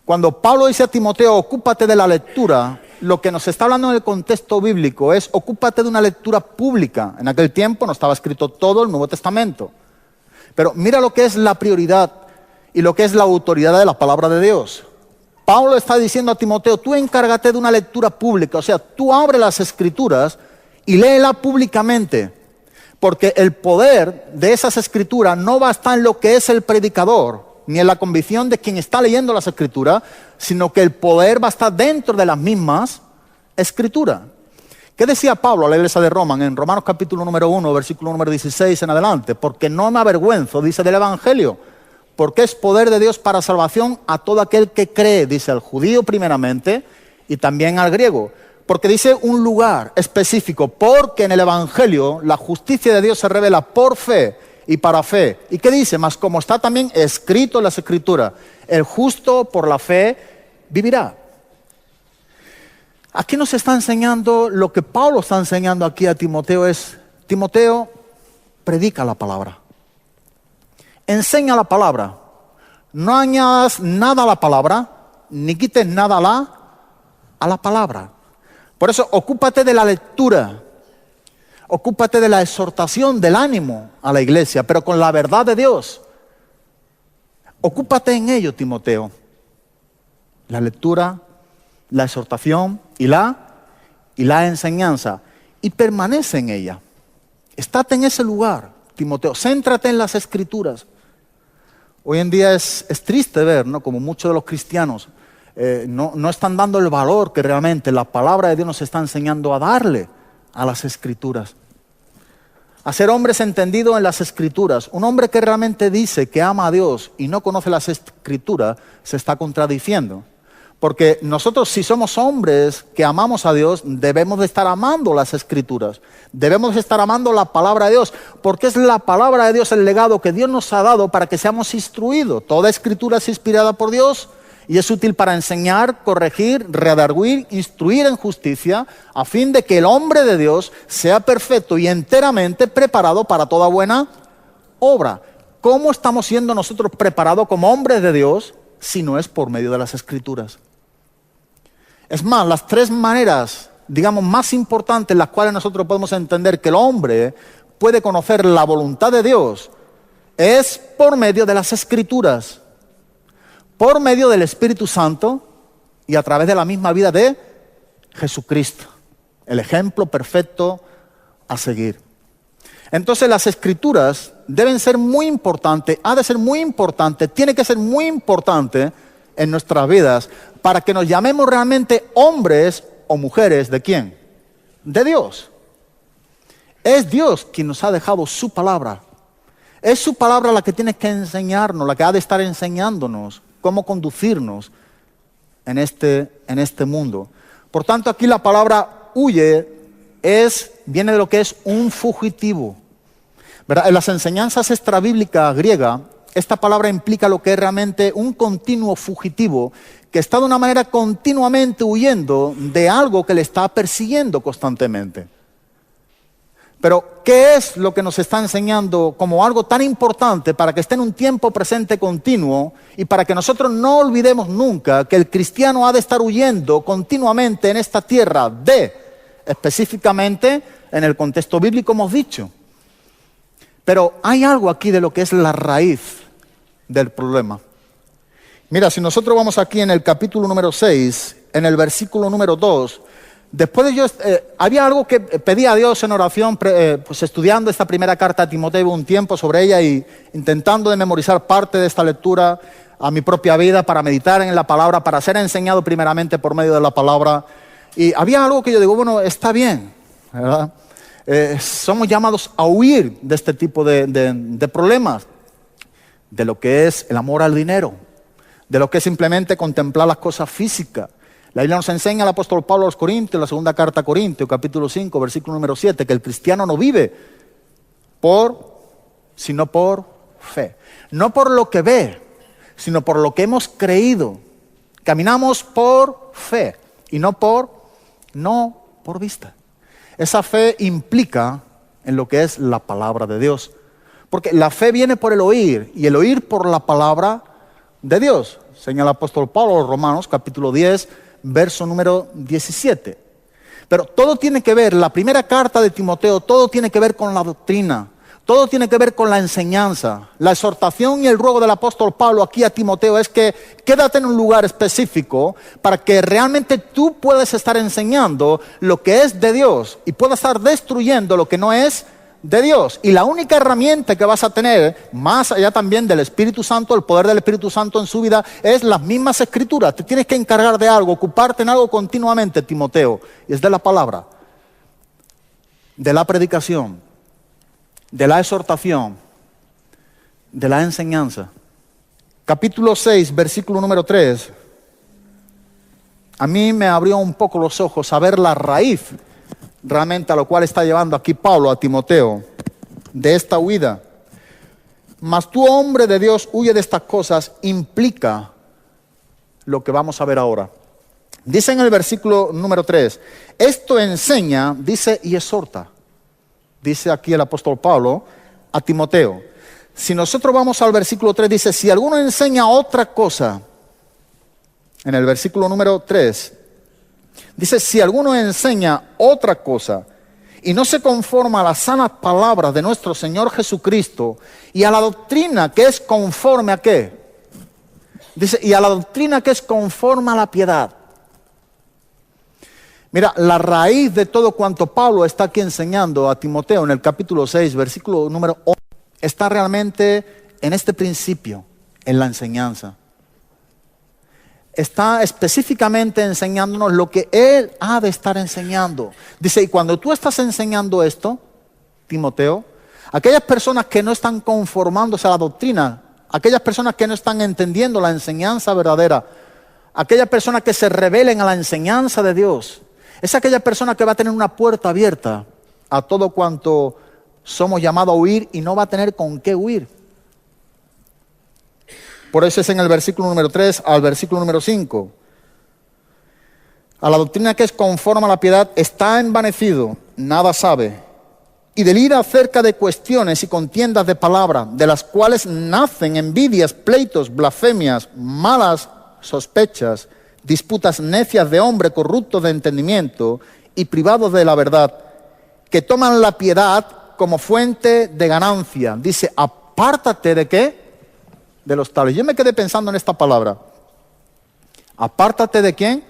Cuando Pablo dice a Timoteo, ocúpate de la lectura, lo que nos está hablando en el contexto bíblico es, ocúpate de una lectura pública. En aquel tiempo no estaba escrito todo el Nuevo Testamento. Pero mira lo que es la prioridad y lo que es la autoridad de la palabra de Dios. Pablo está diciendo a Timoteo, tú encárgate de una lectura pública, o sea, tú abre las Escrituras y léela públicamente, porque el poder de esas Escrituras no va a estar en lo que es el predicador, ni en la convicción de quien está leyendo las Escrituras, sino que el poder va a estar dentro de las mismas Escrituras. ¿Qué decía Pablo a la iglesia de Roma en Romanos capítulo número 1, versículo número 16 en adelante? Porque no me avergüenzo, dice, del Evangelio, porque es poder de Dios para salvación a todo aquel que cree, dice al judío primeramente y también al griego. Porque dice un lugar específico, porque en el Evangelio la justicia de Dios se revela por fe y para fe. ¿Y qué dice? Mas como está también escrito en las Escrituras, el justo por la fe vivirá. Aquí nos está enseñando lo que Pablo está enseñando aquí a Timoteo es, Timoteo, predica la palabra. Enseña la palabra. No añadas nada a la palabra, ni quites nada a la palabra. Por eso, ocúpate de la lectura. Ocúpate de la exhortación, del ánimo a la iglesia, pero con la verdad de Dios. Ocúpate en ello, Timoteo. La lectura, la exhortación y la enseñanza. Y permanece en ella. Estate en ese lugar, Timoteo. Céntrate en las Escrituras. Hoy en día es triste ver, ¿no?, como muchos de los cristianos no están dando el valor que realmente la palabra de Dios nos está enseñando a darle a las Escrituras. A ser hombres entendidos en las Escrituras. Un hombre que realmente dice que ama a Dios y no conoce las Escrituras se está contradiciendo. Porque nosotros, si somos hombres que amamos a Dios, debemos de estar amando las Escrituras. Debemos de estar amando la palabra de Dios, porque es la palabra de Dios el legado que Dios nos ha dado para que seamos instruidos. Toda Escritura es inspirada por Dios y es útil para enseñar, corregir, redarguir, instruir en justicia, a fin de que el hombre de Dios sea perfecto y enteramente preparado para toda buena obra. ¿Cómo estamos siendo nosotros preparados como hombres de Dios si no es por medio de las Escrituras? Es más, las tres maneras, digamos, más importantes en las cuales nosotros podemos entender que el hombre puede conocer la voluntad de Dios es por medio de las Escrituras, por medio del Espíritu Santo y a través de la misma vida de Jesucristo, el ejemplo perfecto a seguir. Entonces las Escrituras deben ser muy importantes, ha de ser muy importante, tiene que ser muy importante en nuestras vidas para que nos llamemos realmente hombres o mujeres ¿de quién? De Dios. Es Dios quien nos ha dejado su palabra. Es su palabra la que tiene que enseñarnos, la que ha de estar enseñándonos cómo conducirnos en este mundo. Por tanto, aquí la palabra huye viene de lo que es un fugitivo. ¿Verdad? En las enseñanzas extrabíblicas griegas, esta palabra implica lo que es realmente un continuo fugitivo que está de una manera continuamente huyendo de algo que le está persiguiendo constantemente. Pero, ¿qué es lo que nos está enseñando como algo tan importante para que esté en un tiempo presente continuo y para que nosotros no olvidemos nunca que el cristiano ha de estar huyendo continuamente en esta tierra específicamente en el contexto bíblico hemos dicho? Pero hay algo aquí de lo que es la raíz del problema. Mira, si nosotros vamos aquí en el capítulo número 6, en el versículo número 2, después de yo, había algo que pedía a Dios en oración, pues estudiando esta primera carta a Timoteo un tiempo sobre ella y intentando de memorizar parte de esta lectura a mi propia vida para meditar en la palabra, para ser enseñado primeramente por medio de la palabra. Y había algo que yo digo, bueno, está bien, ¿verdad? Somos llamados a huir de este tipo de problemas, de lo que es el amor al dinero, de lo que es simplemente contemplar las cosas físicas. La Biblia nos enseña el apóstol Pablo a los Corintios, la segunda carta a Corintios, capítulo 5, versículo número 7, que el cristiano no vive sino por fe. No por lo que ve, sino por lo que hemos creído. Caminamos por fe y no por vista. Esa fe implica en lo que es la palabra de Dios. Porque la fe viene por el oír y el oír por la palabra de Dios. Señala el apóstol Pablo a los Romanos, capítulo 10, verso número 17. Pero todo tiene que ver, la primera carta de Timoteo, todo tiene que ver con la doctrina. Todo tiene que ver con la enseñanza. La exhortación y el ruego del apóstol Pablo aquí a Timoteo es que quédate en un lugar específico para que realmente tú puedas estar enseñando lo que es de Dios y puedas estar destruyendo lo que no es de Dios. Y la única herramienta que vas a tener, más allá también del Espíritu Santo, el poder del Espíritu Santo en su vida, es las mismas Escrituras. Te tienes que encargar de algo, ocuparte en algo continuamente, Timoteo. Y es de la palabra, de la predicación, de la exhortación, de la enseñanza. Capítulo 6, versículo número 3. A mí me abrió un poco los ojos a ver la raíz realmente a lo cual está llevando aquí Pablo a Timoteo, de esta huida. Mas tú, hombre de Dios, huye de estas cosas, implica lo que vamos a ver ahora. Dice en el versículo número 3, esto enseña, dice, y exhorta. Dice aquí el apóstol Pablo a Timoteo. Si nosotros vamos al versículo 3, dice, si alguno enseña otra cosa, en el versículo número 3, dice, si alguno enseña otra cosa y no se conforma a las sanas palabras de nuestro Señor Jesucristo y a la doctrina que es conforme a ¿qué? Dice, y a la doctrina que es conforme a la piedad. Mira, la raíz de todo cuanto Pablo está aquí enseñando a Timoteo en el capítulo 6, versículo número 11, está realmente en este principio, en la enseñanza. Está específicamente enseñándonos lo que él ha de estar enseñando. Dice, y cuando tú estás enseñando esto, Timoteo, aquellas personas que no están conformándose a la doctrina, aquellas personas que no están entendiendo la enseñanza verdadera, aquellas personas que se rebelen a la enseñanza de Dios, es aquella persona que va a tener una puerta abierta a todo cuanto somos llamados a huir y no va a tener con qué huir. Por eso es en el versículo número 3 al versículo número 5. A la doctrina que es conforme a la piedad está envanecido, nada sabe. Y delira acerca de cuestiones y contiendas de palabra, de las cuales nacen envidias, pleitos, blasfemias, malas sospechas, disputas necias de hombre corruptos de entendimiento y privados de la verdad, que toman la piedad como fuente de ganancia. Dice, apártate de ¿qué? De los tales. Yo me quedé pensando en esta palabra. ¿Apártate de quién?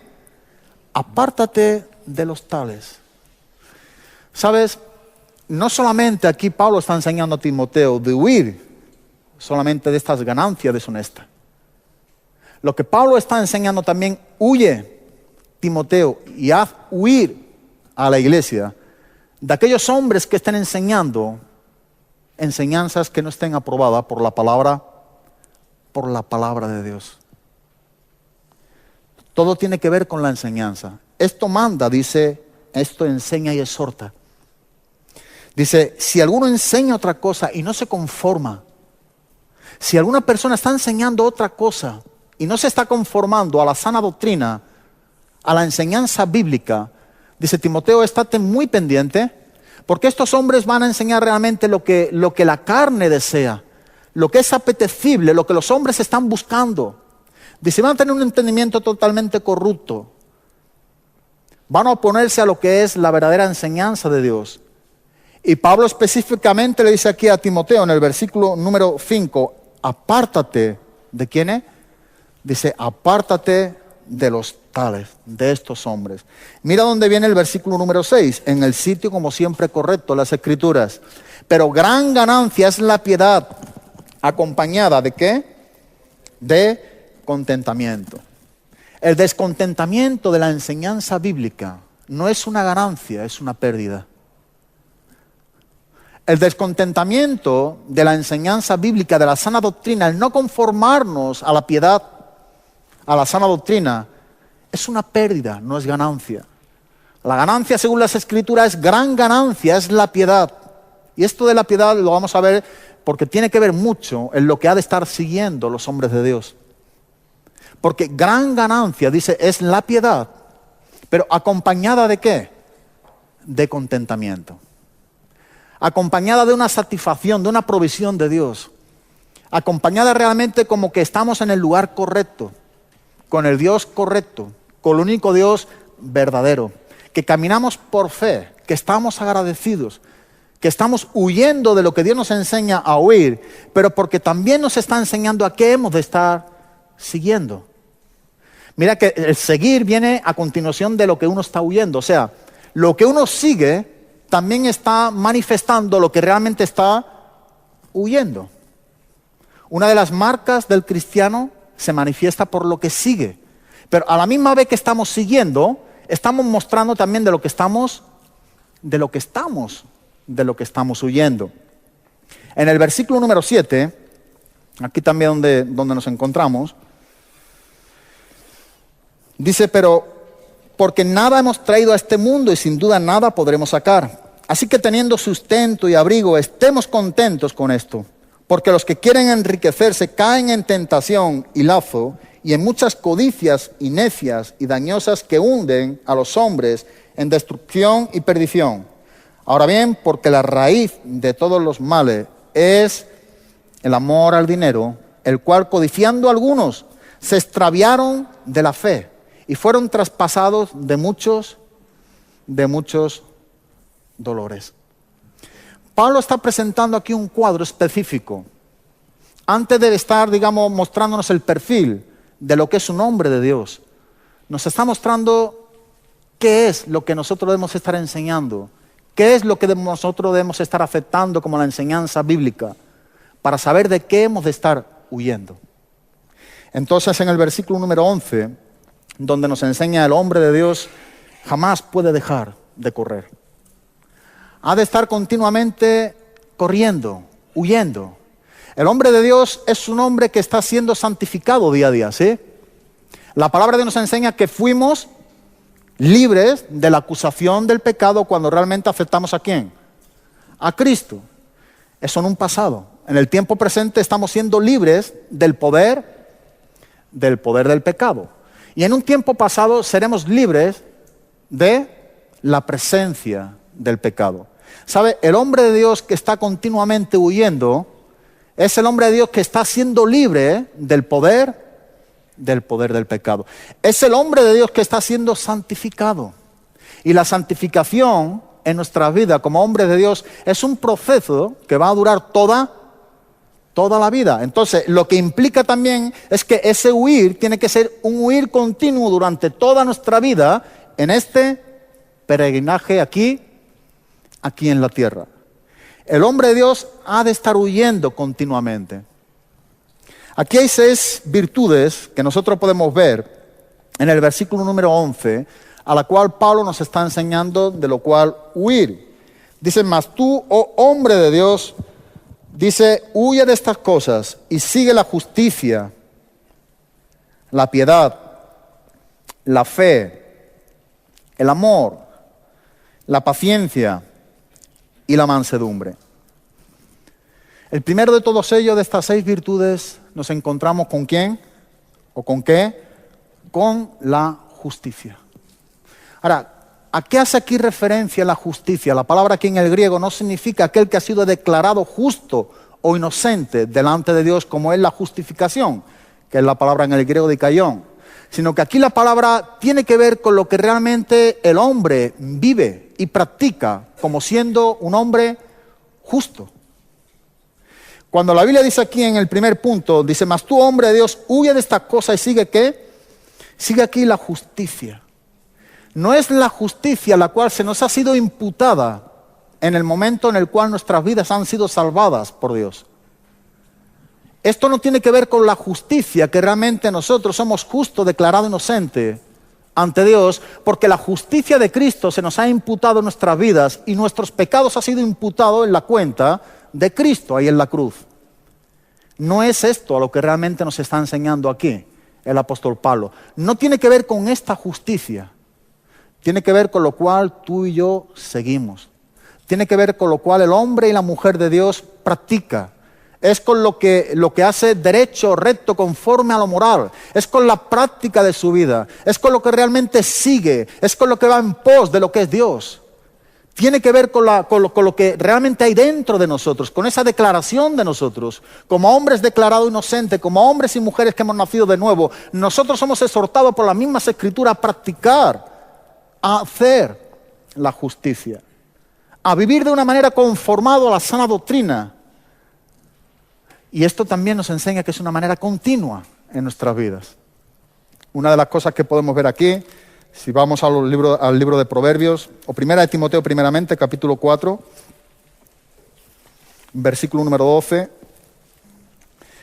Apártate de los tales. ¿Sabes? No solamente aquí Pablo está enseñando a Timoteo de huir solamente de estas ganancias deshonestas. Lo que Pablo está enseñando también, huye, Timoteo, y haz huir a la iglesia de aquellos hombres que estén enseñando enseñanzas que no estén aprobadas por la palabra de Dios. Todo tiene que ver con la enseñanza. Esto manda, dice, esto enseña y exhorta. Dice, si alguno enseña otra cosa y no se conforma, si alguna persona está enseñando otra cosa y no se está conformando a la sana doctrina, a la enseñanza bíblica, dice Timoteo, estate muy pendiente, porque estos hombres van a enseñar realmente lo que la carne desea, lo que es apetecible, lo que los hombres están buscando. Dice, van a tener un entendimiento totalmente corrupto. Van a oponerse a lo que es la verdadera enseñanza de Dios. Y Pablo específicamente le dice aquí a Timoteo en el versículo número 5, apártate, ¿de quién? Dice, apártate de los tales, de estos hombres. Mira dónde viene el versículo número 6, en el sitio como siempre correcto, las Escrituras. Pero gran ganancia es la piedad, acompañada ¿de qué? De contentamiento. El descontentamiento de la enseñanza bíblica no es una ganancia, es una pérdida. El descontentamiento de la enseñanza bíblica, de la sana doctrina, el no conformarnos a la piedad, a la sana doctrina, es una pérdida, no es ganancia. La ganancia, según las Escrituras, es gran ganancia, es la piedad. Y esto de la piedad lo vamos a ver porque tiene que ver mucho en lo que ha de estar siguiendo los hombres de Dios. Porque gran ganancia, dice, es la piedad, pero acompañada ¿de qué? De contentamiento. Acompañada de una satisfacción, de una provisión de Dios. Acompañada realmente como que estamos en el lugar correcto, con el Dios correcto, con el único Dios verdadero. Que caminamos por fe, que estamos agradecidos, que estamos huyendo de lo que Dios nos enseña a huir, pero porque también nos está enseñando a qué hemos de estar siguiendo. Mira que el seguir viene a continuación de lo que uno está huyendo. O sea, lo que uno sigue también está manifestando lo que realmente está huyendo. Una de las marcas del cristiano se manifiesta por lo que sigue. Pero a la misma vez que estamos siguiendo, estamos mostrando también de lo que estamos huyendo. En el versículo número 7, aquí también donde nos encontramos, dice, pero porque nada hemos traído a este mundo y sin duda nada podremos sacar. Así que teniendo sustento y abrigo, estemos contentos con esto. Porque los que quieren enriquecerse caen en tentación y lazo y en muchas codicias y necias y dañosas que hunden a los hombres en destrucción y perdición. Ahora bien, porque la raíz de todos los males es el amor al dinero, el cual, codiciando algunos, se extraviaron de la fe y fueron traspasados de muchos dolores. Pablo está presentando aquí un cuadro específico. Antes de estar, mostrándonos el perfil de lo que es un hombre de Dios, nos está mostrando qué es lo que nosotros debemos estar enseñando, qué es lo que nosotros debemos estar aceptando como la enseñanza bíblica, para saber de qué hemos de estar huyendo. Entonces, en el versículo número 11, donde nos enseña el hombre de Dios, jamás puede dejar de correr. Ha de estar continuamente corriendo, huyendo. El hombre de Dios es un hombre que está siendo santificado día a día, ¿sí? La palabra de Dios nos enseña que fuimos libres de la acusación del pecado cuando realmente aceptamos ¿a quién? A Cristo. Eso en un pasado. En el tiempo presente estamos siendo libres del poder del pecado. Y en un tiempo pasado seremos libres de la presencia del pecado. ¿Sabe? El hombre de Dios que está continuamente huyendo es el hombre de Dios que está siendo libre del poder del pecado. Es el hombre de Dios que está siendo santificado. Y la santificación en nuestra vida como hombre de Dios es un proceso que va a durar toda la vida. Entonces, lo que implica también es que ese huir tiene que ser un huir continuo durante toda nuestra vida en este peregrinaje aquí en la tierra. El hombre de Dios ha de estar huyendo continuamente. Aquí hay 6 virtudes que nosotros podemos ver en el versículo número 11, a la cual Pablo nos está enseñando de lo cual huir. Dice, mas tú, oh hombre de Dios, dice, huye de estas cosas y sigue la justicia, la piedad, la fe, el amor, la paciencia y la mansedumbre. El primero de todos ellos, de estas 6 virtudes, nos encontramos ¿con quién? ¿O con qué? Con la justicia. Ahora, ¿a qué hace aquí referencia la justicia? La palabra aquí en el griego no significa aquel que ha sido declarado justo o inocente delante de Dios, como es la justificación, que es la palabra en el griego dikaion, sino que aquí la palabra tiene que ver con lo que realmente el hombre vive y practica como siendo un hombre justo. Cuando la Biblia dice aquí en el primer punto, dice, mas tú, hombre de Dios, huye de estas cosas y sigue ¿qué? Sigue aquí la justicia. No es la justicia la cual se nos ha sido imputada en el momento en el cual nuestras vidas han sido salvadas por Dios. Esto no tiene que ver con la justicia, que realmente nosotros somos justos, declarado inocente ante Dios, porque la justicia de Cristo se nos ha imputado en nuestras vidas y nuestros pecados han sido imputados en la cuenta de Cristo, ahí en la cruz. No es esto a lo que realmente nos está enseñando aquí el apóstol Pablo. No tiene que ver con esta justicia. Tiene que ver con lo cual tú y yo seguimos. Tiene que ver con lo cual el hombre y la mujer de Dios practica. Es con lo que hace derecho, recto, conforme a lo moral. Es con la práctica de su vida. Es con lo que realmente sigue. Es con lo que va en pos de lo que es Dios. Tiene que ver con lo que realmente hay dentro de nosotros, con esa declaración de nosotros. Como hombres declarados inocentes, como hombres y mujeres que hemos nacido de nuevo, nosotros somos exhortados por las mismas escrituras a practicar, a hacer la justicia, a vivir de una manera conformado a la sana doctrina. Y esto también nos enseña que es una manera continua en nuestras vidas. Una de las cosas que podemos ver aquí, si vamos al libro de Proverbios, o Primera de Timoteo primeramente, capítulo 4, versículo número 12.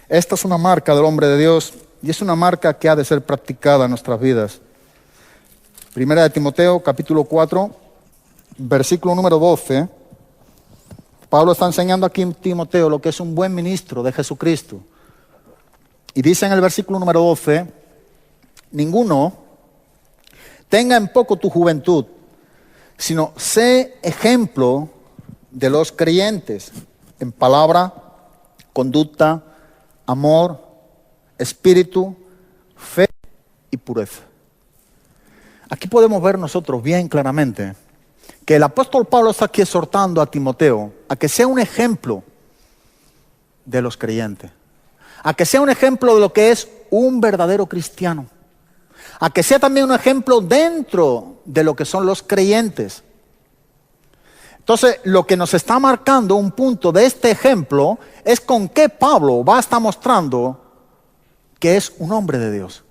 Esta es una marca del hombre de Dios y es una marca que ha de ser practicada en nuestras vidas. Primera de Timoteo, capítulo 4, versículo número 12. Pablo está enseñando aquí en Timoteo lo que es un buen ministro de Jesucristo. Y dice en el versículo número 12, ninguno tenga en poco tu juventud, sino sé ejemplo de los creyentes en palabra, conducta, amor, espíritu, fe y pureza. Aquí podemos ver nosotros bien claramente que el apóstol Pablo está aquí exhortando a Timoteo a que sea un ejemplo de los creyentes, a que sea un ejemplo de lo que es un verdadero cristiano, a que sea también un ejemplo dentro de lo que son los creyentes. Entonces, lo que nos está marcando un punto de este ejemplo es con qué Pablo va a estar mostrando que es un hombre de Dios.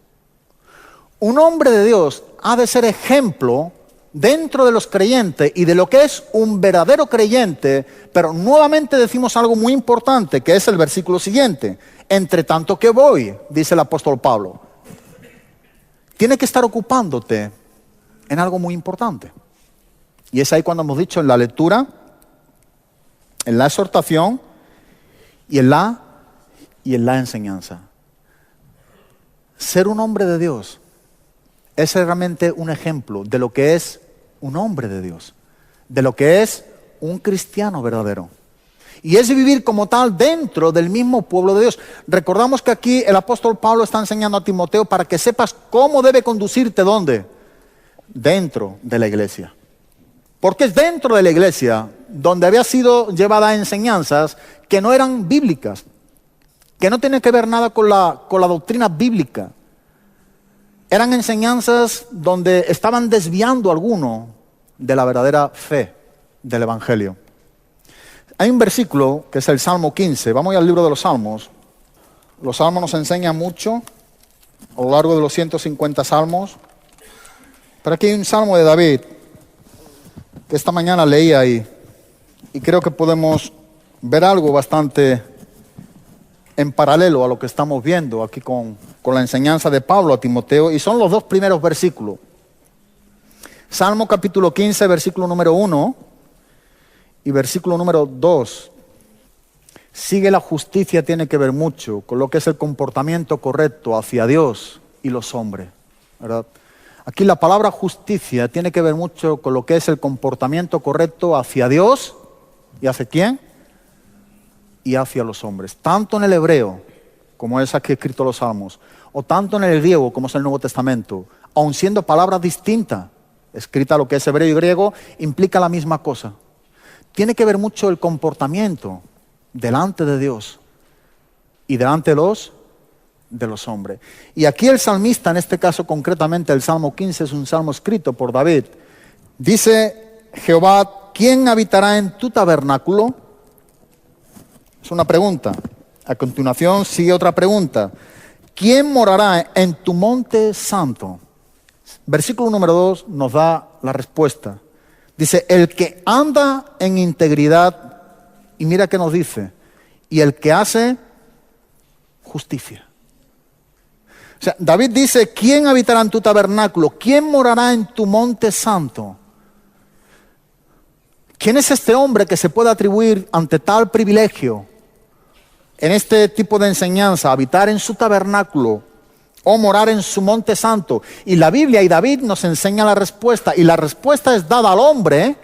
Un hombre de Dios ha de ser ejemplo dentro de los creyentes y de lo que es un verdadero creyente, pero nuevamente decimos algo muy importante, que es el versículo siguiente. Entre tanto que voy, dice el apóstol Pablo, tiene que estar ocupándote en algo muy importante. Y es ahí cuando hemos dicho en la lectura, en la exhortación y en la enseñanza. Ser un hombre de Dios es realmente un ejemplo de lo que es un hombre de Dios, de lo que es un cristiano verdadero. Y es vivir como tal dentro del mismo pueblo de Dios. Recordamos que aquí el apóstol Pablo está enseñando a Timoteo para que sepas cómo debe conducirte, ¿dónde? Dentro de la iglesia. Porque es dentro de la iglesia donde había sido llevadas enseñanzas que no eran bíblicas, que no tienen que ver nada con la doctrina bíblica. Eran enseñanzas donde estaban desviando a alguno de la verdadera fe del Evangelio. Hay un versículo que es el Salmo 15. Vamos al libro de los Salmos. Los Salmos nos enseñan mucho a lo largo de los 150 salmos. Pero aquí hay un salmo de David que esta mañana leía y creo que podemos ver algo bastante en paralelo a lo que estamos viendo aquí con la enseñanza de Pablo a Timoteo, y son los dos primeros versículos. Salmo capítulo 15, versículo número 1 y versículo número 2. Sigue la justicia, tiene que ver mucho con lo que es el comportamiento correcto hacia Dios y los hombres, ¿verdad? Aquí la palabra justicia tiene que ver mucho con lo que es el comportamiento correcto hacia Dios y hacia quién, y hacia los hombres, tanto en el hebreo, como es aquí escrito los Salmos, o tanto en el griego, como es el Nuevo Testamento, aun siendo palabras distintas, escrita lo que es hebreo y griego, implica la misma cosa. Tiene que ver mucho el comportamiento delante de Dios y delante de los hombres. Y aquí el salmista, en este caso concretamente el Salmo 15, es un salmo escrito por David. Dice Jehová, ¿quién habitará en tu tabernáculo? Es una pregunta. A continuación sigue otra pregunta. ¿Quién morará en tu monte santo? Versículo número 2 nos da la respuesta. Dice, el que anda en integridad, y mira qué nos dice, y el que hace justicia. O sea, David dice, ¿quién habitará en tu tabernáculo? ¿Quién morará en tu monte santo? ¿Quién es este hombre que se puede atribuir ante tal privilegio, en este tipo de enseñanza, habitar en su tabernáculo o morar en su monte santo? Y la Biblia y David nos enseña la respuesta, y la respuesta es dada al hombre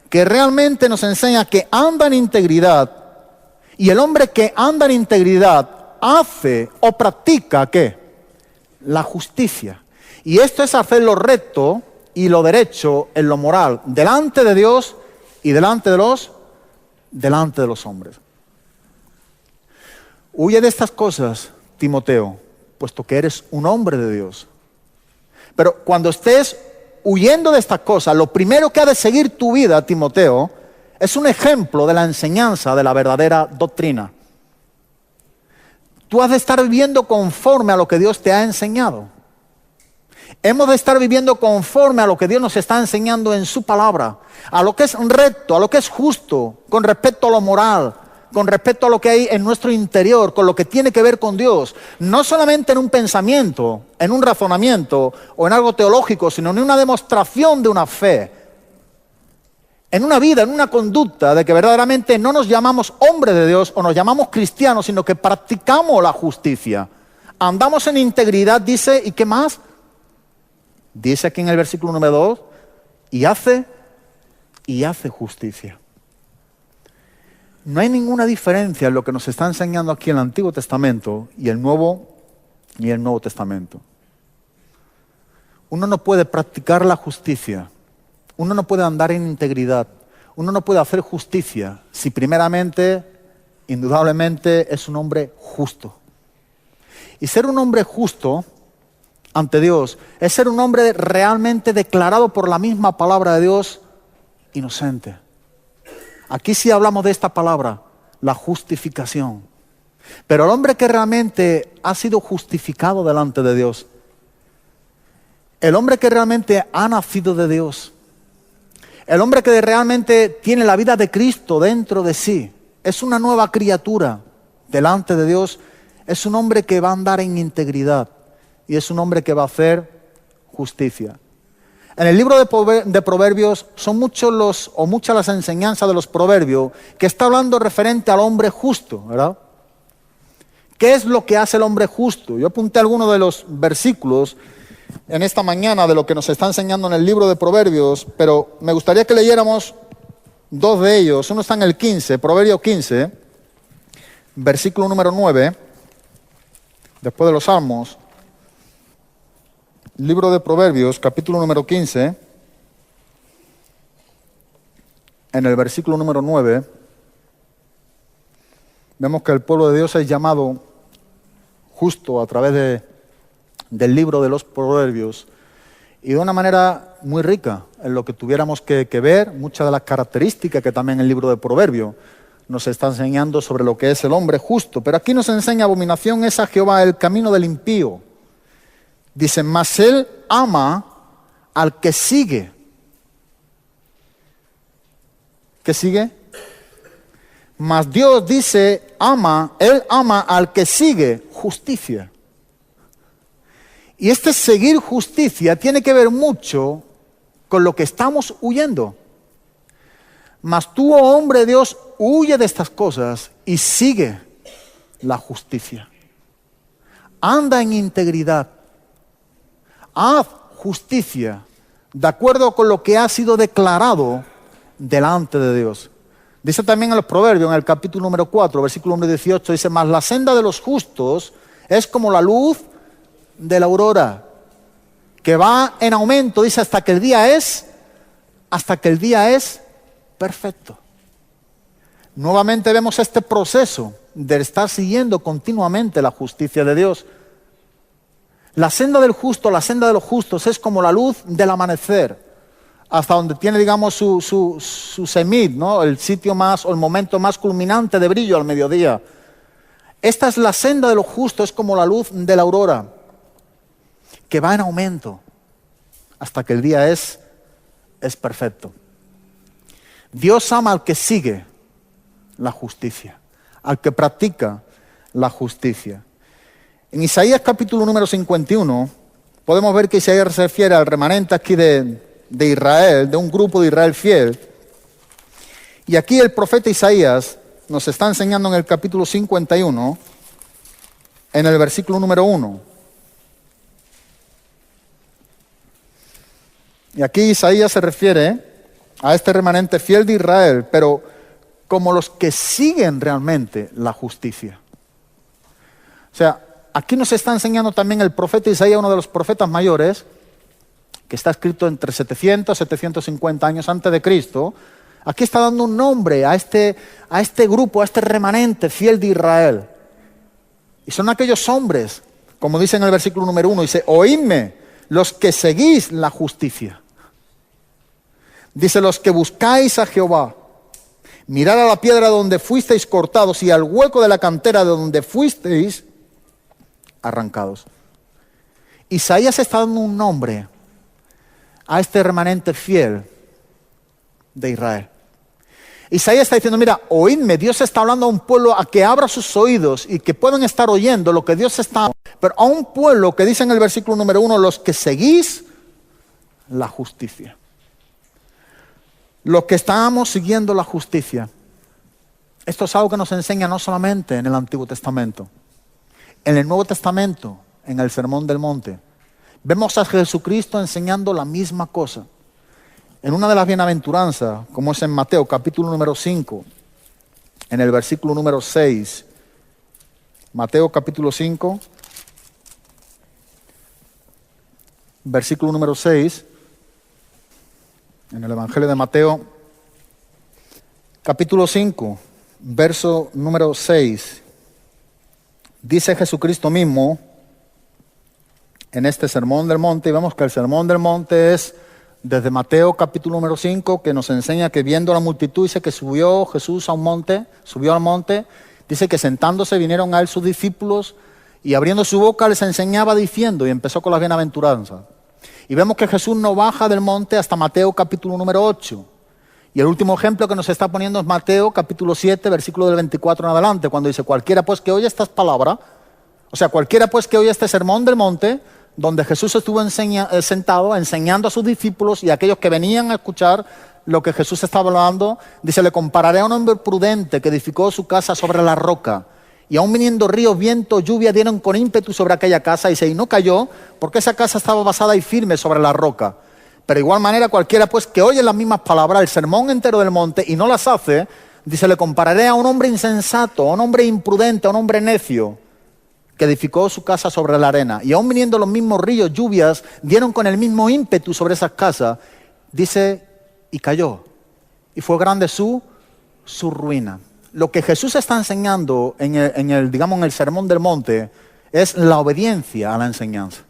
que realmente nos enseña que anda en integridad, y el hombre que anda en integridad hace o practica ¿qué? La justicia. Y esto es hacer lo recto y lo derecho en lo moral, delante de Dios y delante de los hombres. Huye de estas cosas, Timoteo, puesto que eres un hombre de Dios. Pero cuando estés huyendo de estas cosas, lo primero que ha de seguir tu vida, Timoteo, es un ejemplo de la enseñanza de la verdadera doctrina. Tú has de estar viviendo conforme a lo que Dios te ha enseñado. Hemos de estar viviendo conforme a lo que Dios nos está enseñando en su palabra, a lo que es recto, a lo que es justo, con respecto a lo moral, con respecto a lo que hay en nuestro interior, con lo que tiene que ver con Dios. No solamente en un pensamiento, en un razonamiento o en algo teológico, sino en una demostración de una fe, en una vida, en una conducta de que verdaderamente no nos llamamos hombres de Dios o nos llamamos cristianos, sino que practicamos la justicia. Andamos en integridad, dice, ¿y qué más? Dice aquí en el versículo número 2, y hace justicia. No hay ninguna diferencia en lo que nos está enseñando aquí el Antiguo Testamento y el Nuevo y el Nuevo Testamento. Uno no puede practicar la justicia, uno no puede andar en integridad, uno no puede hacer justicia si primeramente, indudablemente, es un hombre justo. Y ser un hombre justo ante Dios es ser un hombre realmente declarado por la misma palabra de Dios inocente. Aquí sí hablamos de esta palabra, la justificación. Pero el hombre que realmente ha sido justificado delante de Dios, el hombre que realmente ha nacido de Dios, el hombre que realmente tiene la vida de Cristo dentro de sí, es una nueva criatura delante de Dios, es un hombre que va a andar en integridad y es un hombre que va a hacer justicia. En el libro de Proverbios son muchas las enseñanzas de los proverbios que está hablando referente al hombre justo, ¿verdad? ¿Qué es lo que hace el hombre justo? Yo apunté algunos de los versículos en esta mañana de lo que nos está enseñando en el libro de Proverbios, pero me gustaría que leyéramos dos de ellos. Uno está en el 15, Proverbio 15, versículo número 9, después de los Salmos. Libro de Proverbios, capítulo número 15, en el versículo número 9, vemos que el pueblo de Dios es llamado justo a través del libro de los Proverbios y de una manera muy rica en lo que tuviéramos que ver, muchas de las características que también el libro de Proverbios nos está enseñando sobre lo que es el hombre justo. Pero aquí nos enseña: abominación es a Jehová el camino del impío. Dice, mas él ama al que sigue. ¿Qué sigue? Mas Dios dice, él ama al que sigue justicia. Y este seguir justicia tiene que ver mucho con lo que estamos huyendo. Mas tú, oh hombre de Dios, huye de estas cosas y sigue la justicia. Anda en integridad. Haz justicia de acuerdo con lo que ha sido declarado delante de Dios. Dice también en los Proverbios, en el capítulo número 4, versículo número 18, dice, mas la senda de los justos es como la luz de la aurora, que va en aumento, dice, hasta que el día es perfecto. Nuevamente vemos este proceso de estar siguiendo continuamente la justicia de Dios. La senda del justo, la senda de los justos es como la luz del amanecer, hasta donde tiene, digamos, su cenit, ¿no? El sitio más, o el momento más culminante de brillo al mediodía. Esta es la senda de los justos, es como la luz de la aurora, que va en aumento hasta que el día es perfecto. Dios ama al que sigue la justicia, al que practica la justicia. En Isaías capítulo número 51, podemos ver que Isaías se refiere al remanente aquí de Israel, de un grupo de Israel fiel. Y aquí el profeta Isaías nos está enseñando en el capítulo 51, en el versículo número 1. Y aquí Isaías se refiere a este remanente fiel de Israel, pero como los que siguen realmente la justicia. O sea, aquí nos está enseñando también el profeta Isaías, uno de los profetas mayores, que está escrito entre 700 y 750 años antes de Cristo. Aquí está dando un nombre a este grupo, a este remanente fiel de Israel. Y son aquellos hombres, como dice en el versículo número 1, dice, oídme, los que seguís la justicia. Dice, los que buscáis a Jehová, mirad a la piedra donde fuisteis cortados y al hueco de la cantera de donde fuisteis arrancados. Isaías está dando un nombre a este remanente fiel de Israel. Isaías está diciendo, mira, oídme, Dios está hablando a un pueblo a que abra sus oídos y que puedan estar oyendo lo que Dios está, pero a un pueblo que dice en el versículo número 1, los que seguís la justicia. Los que estamos siguiendo la justicia. Esto es algo que nos enseña no solamente en el Antiguo Testamento, en el Nuevo Testamento, en el Sermón del Monte. Vemos a Jesucristo enseñando la misma cosa. En una de las bienaventuranzas, como es en Mateo capítulo número 5, en el versículo número 6. Mateo capítulo 5, versículo número 6, en el Evangelio de Mateo, capítulo 5, verso número 6, dice Jesucristo mismo en este Sermón del Monte, y vemos que el Sermón del Monte es desde Mateo capítulo número 5, que nos enseña que viendo la multitud, dice que subió Jesús a un monte, subió al monte, dice que sentándose vinieron a él sus discípulos, y abriendo su boca les enseñaba diciendo, y empezó con las bienaventuranzas. Y vemos que Jesús no baja del monte hasta Mateo capítulo número 8. Y el último ejemplo que nos está poniendo es Mateo capítulo 7, versículo del 24 en adelante, cuando dice, cualquiera pues que oye estas palabras, o sea, cualquiera pues que oye este sermón del monte, donde Jesús estuvo sentado enseñando a sus discípulos y a aquellos que venían a escuchar lo que Jesús estaba hablando, dice, le compararé a un hombre prudente que edificó su casa sobre la roca, y aun viniendo ríos, viento, lluvia, dieron con ímpetu sobre aquella casa, y no cayó, porque esa casa estaba basada y firme sobre la roca. Pero de igual manera cualquiera pues que oye las mismas palabras, el sermón entero del monte, y no las hace, dice, le compararé a un hombre insensato, a un hombre imprudente, a un hombre necio, que edificó su casa sobre la arena. Y aun viniendo los mismos ríos, lluvias, dieron con el mismo ímpetu sobre esas casas, dice, y cayó. Y fue grande su ruina. Lo que Jesús está enseñando en el Sermón del Monte es la obediencia a la enseñanza.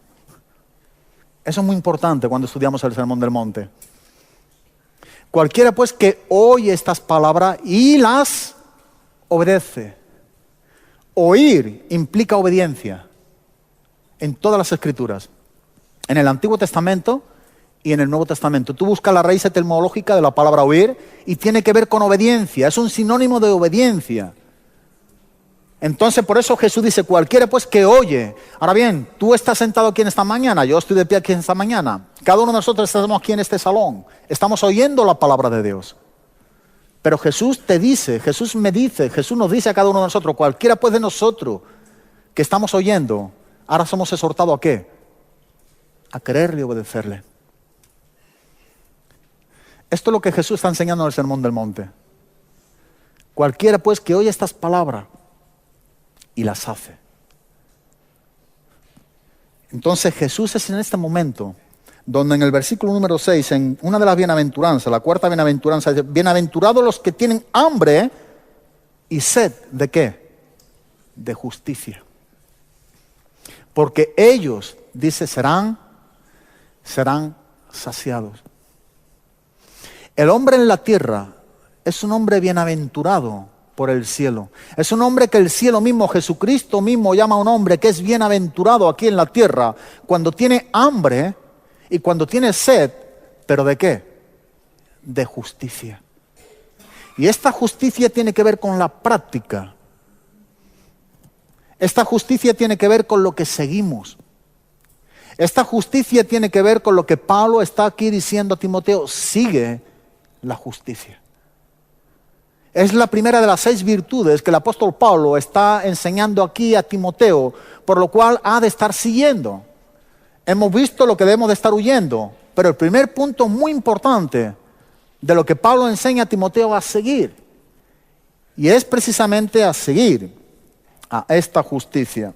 Eso es muy importante cuando estudiamos el Sermón del Monte. Cualquiera pues que oye estas palabras y las obedece. Oír implica obediencia en todas las Escrituras. En el Antiguo Testamento y en el Nuevo Testamento. Tú buscas la raíz etimológica de la palabra oír y tiene que ver con obediencia. Es un sinónimo de obediencia. Entonces por eso Jesús dice, cualquiera pues que oye. Ahora bien, tú estás sentado aquí en esta mañana, yo estoy de pie aquí en esta mañana. Cada uno de nosotros estamos aquí en este salón. Estamos oyendo la palabra de Dios. Pero Jesús te dice, Jesús me dice, Jesús nos dice a cada uno de nosotros, cualquiera pues de nosotros que estamos oyendo, ahora somos exhortados ¿a qué? A quererle y obedecerle. Esto es lo que Jesús está enseñando en el Sermón del Monte. Cualquiera pues que oye estas palabras y las hace. Entonces Jesús es en este momento donde en el versículo número 6, en una de las bienaventuranzas, la cuarta bienaventuranza, dice, bienaventurados los que tienen hambre y sed, ¿de qué? De justicia. Porque ellos, dice, serán saciados. El hombre en la tierra es un hombre bienaventurado por el cielo. Es un hombre que el cielo mismo, Jesucristo mismo, llama a un hombre que es bienaventurado aquí en la tierra cuando tiene hambre y cuando tiene sed, ¿pero de qué? De justicia. Y esta justicia tiene que ver con la práctica. Esta justicia tiene que ver con lo que seguimos. Esta justicia tiene que ver con lo que Pablo está aquí diciendo a Timoteo, sigue la justicia. Es la primera de las 6 virtudes que el apóstol Pablo está enseñando aquí a Timoteo, por lo cual ha de estar siguiendo. Hemos visto lo que debemos de estar huyendo, pero el primer punto muy importante de lo que Pablo enseña a Timoteo a seguir, y es precisamente a seguir a esta justicia.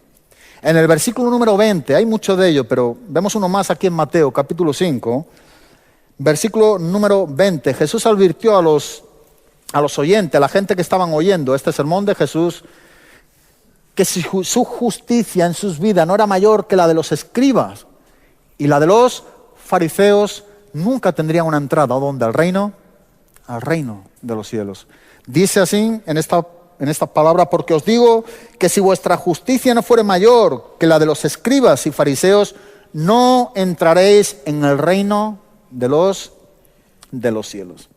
En el versículo número 20, hay mucho de ello, pero vemos uno más aquí en Mateo, capítulo 5, versículo número 20. Jesús advirtió a los oyentes, a la gente que estaban oyendo este sermón de Jesús, que si su justicia en sus vidas no era mayor que la de los escribas y la de los fariseos, nunca tendrían una entrada. ¿A dónde? Al reino de los cielos. Dice así en esta palabra, porque os digo que si vuestra justicia no fuere mayor que la de los escribas y fariseos, no entraréis en el reino de los cielos.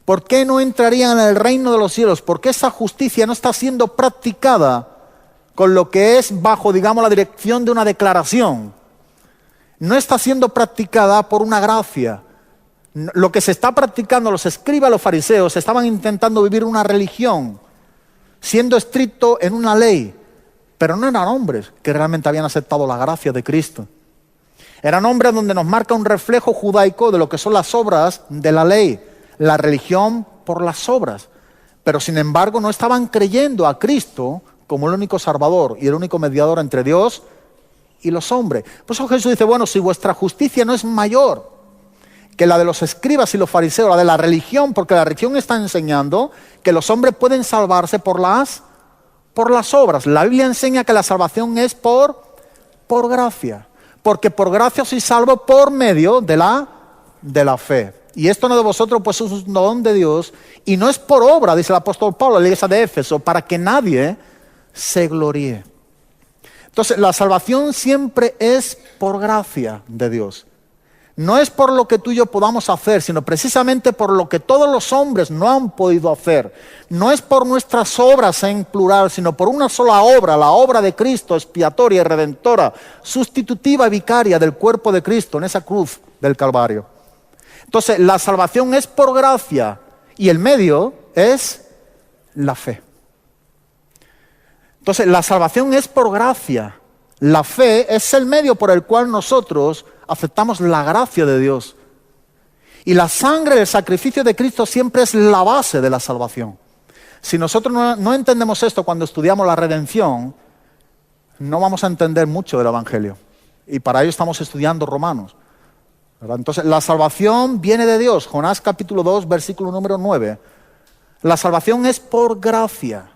¿Por qué no entrarían en el reino de los cielos? Porque esa justicia no está siendo practicada con lo que es bajo, digamos, la dirección de una declaración. No está siendo practicada por una gracia. Lo que se está practicando, los escribas, los fariseos, estaban intentando vivir una religión, siendo estricto en una ley, pero no eran hombres que realmente habían aceptado la gracia de Cristo. Eran hombres donde nos marca un reflejo judaico de lo que son las obras de la ley, la religión por las obras. Pero sin embargo no estaban creyendo a Cristo como el único Salvador y el único mediador entre Dios y los hombres. Por eso Jesús dice, bueno, si vuestra justicia no es mayor que la de los escribas y los fariseos, la de la religión, porque la religión está enseñando que los hombres pueden salvarse por las obras. La Biblia enseña que la salvación es por gracia, porque por gracia soy salvo por medio de la fe. Y esto no de vosotros, pues es un don de Dios, y no es por obra, dice el apóstol Pablo a la iglesia de Éfeso, para que nadie se gloríe. Entonces, la salvación siempre es por gracia de Dios. No es por lo que tú y yo podamos hacer, sino precisamente por lo que todos los hombres no han podido hacer. No es por nuestras obras en plural, sino por una sola obra, la obra de Cristo, expiatoria y redentora, sustitutiva y vicaria del cuerpo de Cristo en esa cruz del Calvario. Entonces, la salvación es por gracia y el medio es la fe. Entonces, la salvación es por gracia. La fe es el medio por el cual nosotros aceptamos la gracia de Dios. Y la sangre del sacrificio de Cristo siempre es la base de la salvación. Si nosotros no entendemos esto cuando estudiamos la redención, no vamos a entender mucho del Evangelio. Y para ello estamos estudiando Romanos, ¿verdad? Entonces, la salvación viene de Dios. Jonás capítulo 2, versículo número 9. La salvación es por gracia.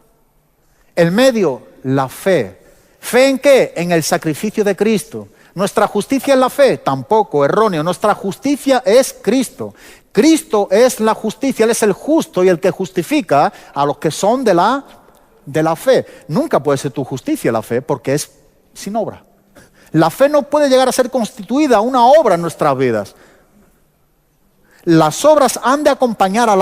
El medio, la fe. ¿Fe en qué? En el sacrificio de Cristo. ¿Nuestra justicia es la fe? Tampoco, erróneo. Nuestra justicia es Cristo. Cristo es la justicia, Él es el justo y el que justifica a los que son de la fe. Nunca puede ser tu justicia la fe porque es sin obra. La fe no puede llegar a ser constituida una obra en nuestras vidas. Las obras han de acompañar a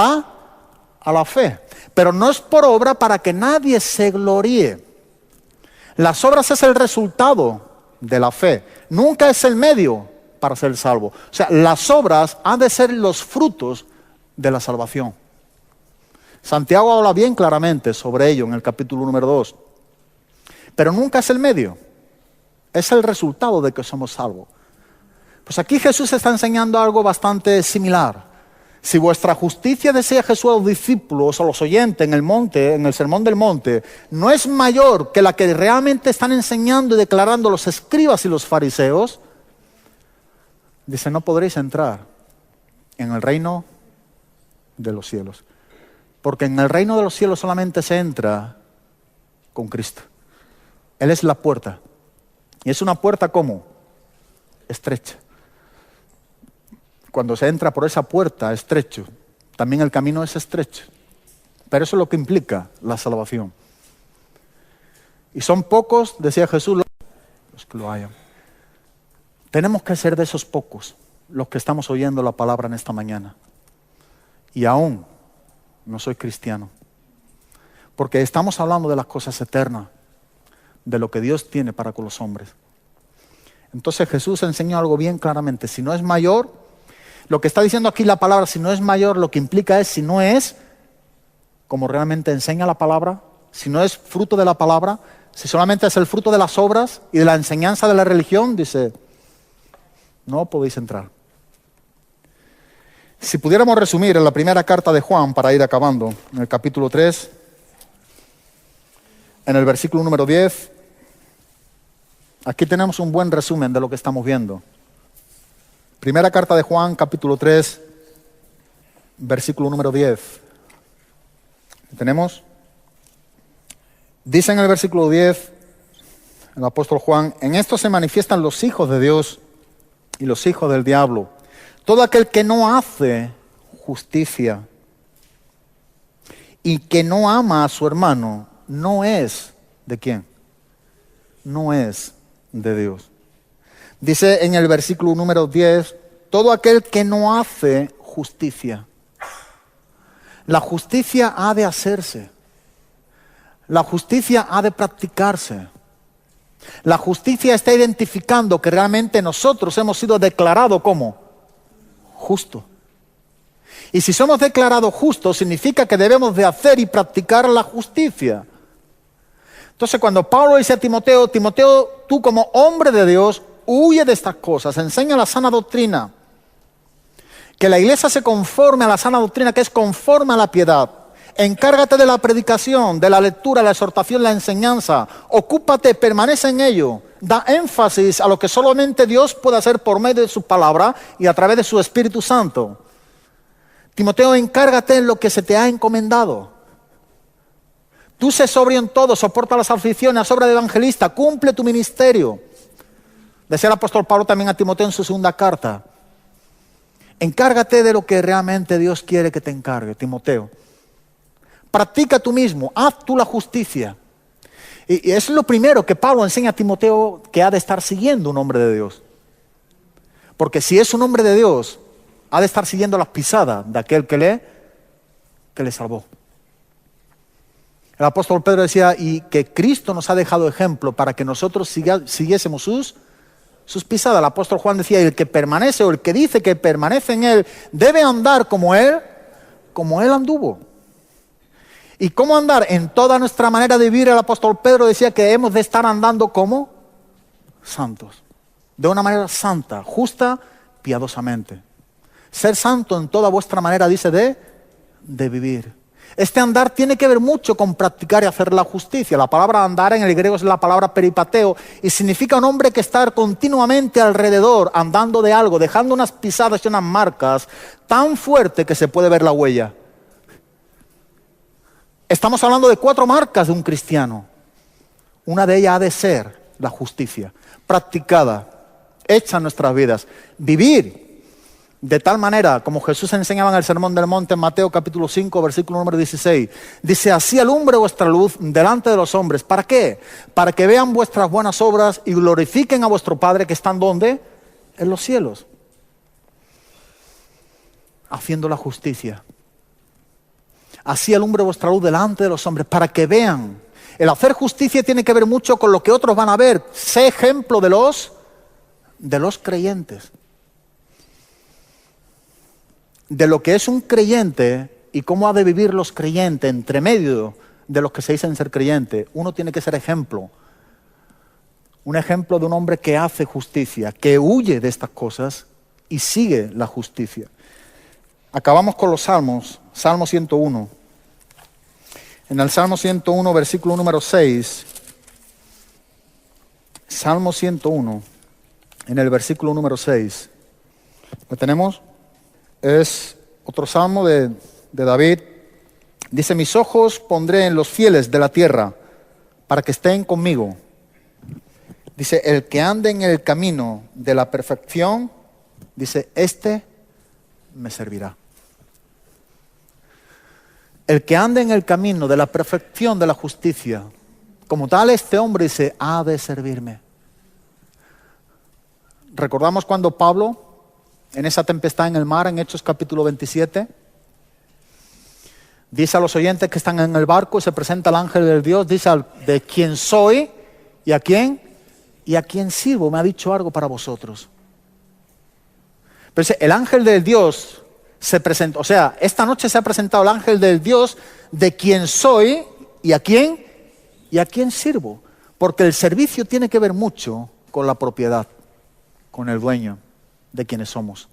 la fe, pero no es por obra para que nadie se gloríe. Las obras es el resultado de la fe, nunca es el medio para ser salvo. O sea, las obras han de ser los frutos de la salvación. Santiago habla bien claramente sobre ello en el capítulo número 2. Pero nunca es el medio, es el resultado de que somos salvos. Pues aquí Jesús está enseñando algo bastante similar. Si vuestra justicia, decía Jesús a los discípulos, a los oyentes en el monte, en el sermón del monte, no es mayor que la que realmente están enseñando y declarando los escribas y los fariseos, dice, no podréis entrar en el reino de los cielos. Porque en el reino de los cielos solamente se entra con Cristo. Él es la puerta. Y es una puerta ¿cómo? Estrecha. Cuando se entra por esa puerta estrecho, también el camino es estrecho. Pero eso es lo que implica la salvación. Y son pocos, decía Jesús, los que lo hayan. Tenemos que ser de esos pocos los que estamos oyendo la palabra en esta mañana. Y aún no soy cristiano. Porque estamos hablando de las cosas eternas, de lo que Dios tiene para con los hombres. Entonces Jesús enseñó algo bien claramente. Si no es mayor, lo que está diciendo aquí la palabra, si no es mayor, lo que implica es, si no es como realmente enseña la palabra, si no es fruto de la palabra, si solamente es el fruto de las obras y de la enseñanza de la religión, dice, no podéis entrar. Si pudiéramos resumir en la primera carta de Juan, para ir acabando, en el capítulo 3, en el versículo número 10, aquí tenemos un buen resumen de lo que estamos viendo. Primera carta de Juan, capítulo 3, versículo número 10. ¿Tenemos? Dice en el versículo 10, el apóstol Juan, en esto se manifiestan los hijos de Dios y los hijos del diablo. Todo aquel que no hace justicia y que no ama a su hermano, no es ¿de quién? No es de Dios. Dice en el versículo número 10, todo aquel que no hace justicia. La justicia ha de hacerse. La justicia ha de practicarse. La justicia está identificando que realmente nosotros hemos sido declarados como justos. Y si somos declarados justos, significa que debemos de hacer y practicar la justicia. Entonces cuando Pablo dice a Timoteo, Timoteo, tú como hombre de Dios, huye de estas cosas, enseña la sana doctrina. Que la iglesia se conforme a la sana doctrina, que es conforme a la piedad. Encárgate de la predicación, de la lectura, la exhortación, la enseñanza. Ocúpate, permanece en ello. Da énfasis a lo que solamente Dios puede hacer por medio de su palabra y a través de su Espíritu Santo. Timoteo, encárgate en lo que se te ha encomendado. Tú sé sobrio en todo, soporta las aflicciones, haz obra de evangelista, cumple tu ministerio. Decía el apóstol Pablo también a Timoteo en su segunda carta. Encárgate de lo que realmente Dios quiere que te encargue, Timoteo. Practica tú mismo, haz tú la justicia. Y es lo primero que Pablo enseña a Timoteo, que ha de estar siguiendo un hombre de Dios. Porque si es un hombre de Dios, ha de estar siguiendo las pisadas de aquel que le salvó. El apóstol Pedro decía, y que Cristo nos ha dejado ejemplo para que nosotros siguiésemos sus pisadas. El apóstol Juan decía, el que permanece o el que dice que permanece en Él, debe andar como Él anduvo. ¿Y cómo andar? En toda nuestra manera de vivir, el apóstol Pedro decía que hemos de estar andando como santos. De una manera santa, justa, piadosamente. Ser santo en toda vuestra manera, dice, de vivir. Este andar tiene que ver mucho con practicar y hacer la justicia. La palabra andar en el griego es la palabra peripateo y significa un hombre que está continuamente alrededor, andando de algo, dejando unas pisadas y unas marcas tan fuerte que se puede ver la huella. Estamos hablando de 4 marcas de un cristiano. Una de ellas ha de ser la justicia, practicada, hecha en nuestras vidas. Vivir de tal manera, como Jesús enseñaba en el Sermón del Monte en Mateo capítulo 5, versículo número 16. Dice, así alumbre vuestra luz delante de los hombres. ¿Para qué? Para que vean vuestras buenas obras y glorifiquen a vuestro Padre que está en ¿dónde? En los cielos. Haciendo la justicia. Así alumbre vuestra luz delante de los hombres, para que vean. El hacer justicia tiene que ver mucho con lo que otros van a ver. Sé ejemplo de los creyentes. De lo que es un creyente y cómo ha de vivir los creyentes entre medio de los que se dicen ser creyentes. Uno tiene que ser ejemplo. Un ejemplo de un hombre que hace justicia, que huye de estas cosas y sigue la justicia. Acabamos con los salmos. Salmo 101. En el Salmo 101, versículo número 6. Salmo 101, en el versículo número 6. ¿Lo tenemos? Es otro salmo de David. Dice, mis ojos pondré en los fieles de la tierra, para que estén conmigo. Dice, el que ande en el camino de la perfección, dice, este me servirá. El que ande en el camino de la perfección de la justicia, como tal este hombre dice, ha de servirme. Recordamos cuando Pablo, en esa tempestad en el mar, en Hechos capítulo 27, dice a los oyentes que están en el barco y se presenta el ángel del Dios, dice de quién soy y a quién sirvo, me ha dicho algo para vosotros. Pero dice, el ángel del Dios se presentó, o sea, esta noche se ha presentado el ángel del Dios de quién soy y a quién sirvo. Porque el servicio tiene que ver mucho con la propiedad, con el dueño de quienes somos.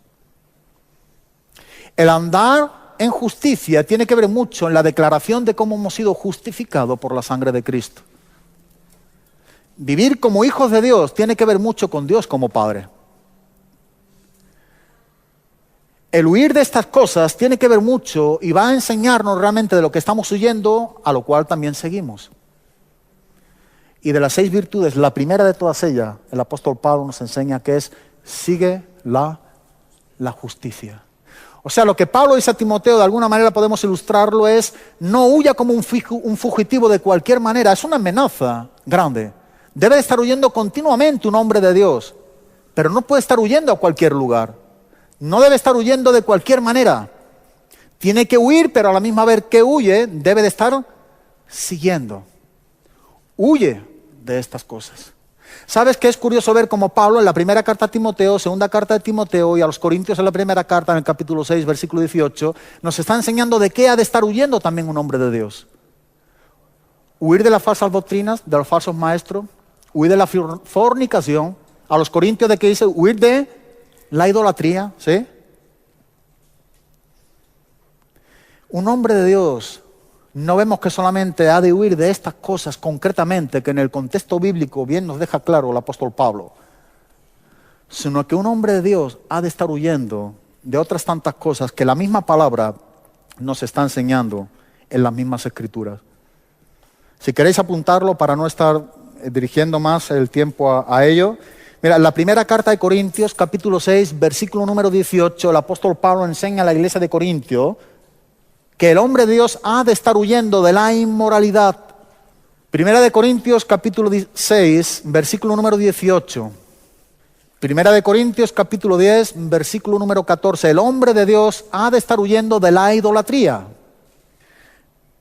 El andar en justicia tiene que ver mucho en la declaración de cómo hemos sido justificados por la sangre de Cristo. Vivir como hijos de Dios tiene que ver mucho con Dios como Padre. El huir de estas cosas tiene que ver mucho y va a enseñarnos realmente de lo que estamos huyendo, a lo cual también seguimos. Y de las 6 virtudes, la primera de todas ellas, el apóstol Pablo nos enseña que es, sigue la justicia. O sea, lo que Pablo dice a Timoteo, de alguna manera podemos ilustrarlo, es, no huya como un fugitivo de cualquier manera, es una amenaza grande. Debe de estar huyendo continuamente un hombre de Dios, pero no puede estar huyendo a cualquier lugar. No debe estar huyendo de cualquier manera. Tiene que huir, pero a la misma vez que huye, debe de estar siguiendo. Huye de estas cosas. ¿Sabes qué es curioso ver cómo Pablo en la primera carta a Timoteo, segunda carta de Timoteo y a los Corintios en la primera carta, en el capítulo 6, versículo 18, nos está enseñando de qué ha de estar huyendo también un hombre de Dios? Huir de las falsas doctrinas, de los falsos maestros, huir de la fornicación. A los Corintios de qué dice, huir de la idolatría, ¿sí? Un hombre de Dios no vemos que solamente ha de huir de estas cosas concretamente, que en el contexto bíblico bien nos deja claro el apóstol Pablo, sino que un hombre de Dios ha de estar huyendo de otras tantas cosas que la misma palabra nos está enseñando en las mismas escrituras. Si queréis apuntarlo para no estar dirigiendo más el tiempo a ello, mira, en la primera carta de Corintios, capítulo 6, versículo número 18, el apóstol Pablo enseña a la iglesia de Corintio que el hombre de Dios ha de estar huyendo de la inmoralidad. Primera de Corintios, capítulo 6, versículo número 18. Primera de Corintios, capítulo 10, versículo número 14. El hombre de Dios ha de estar huyendo de la idolatría.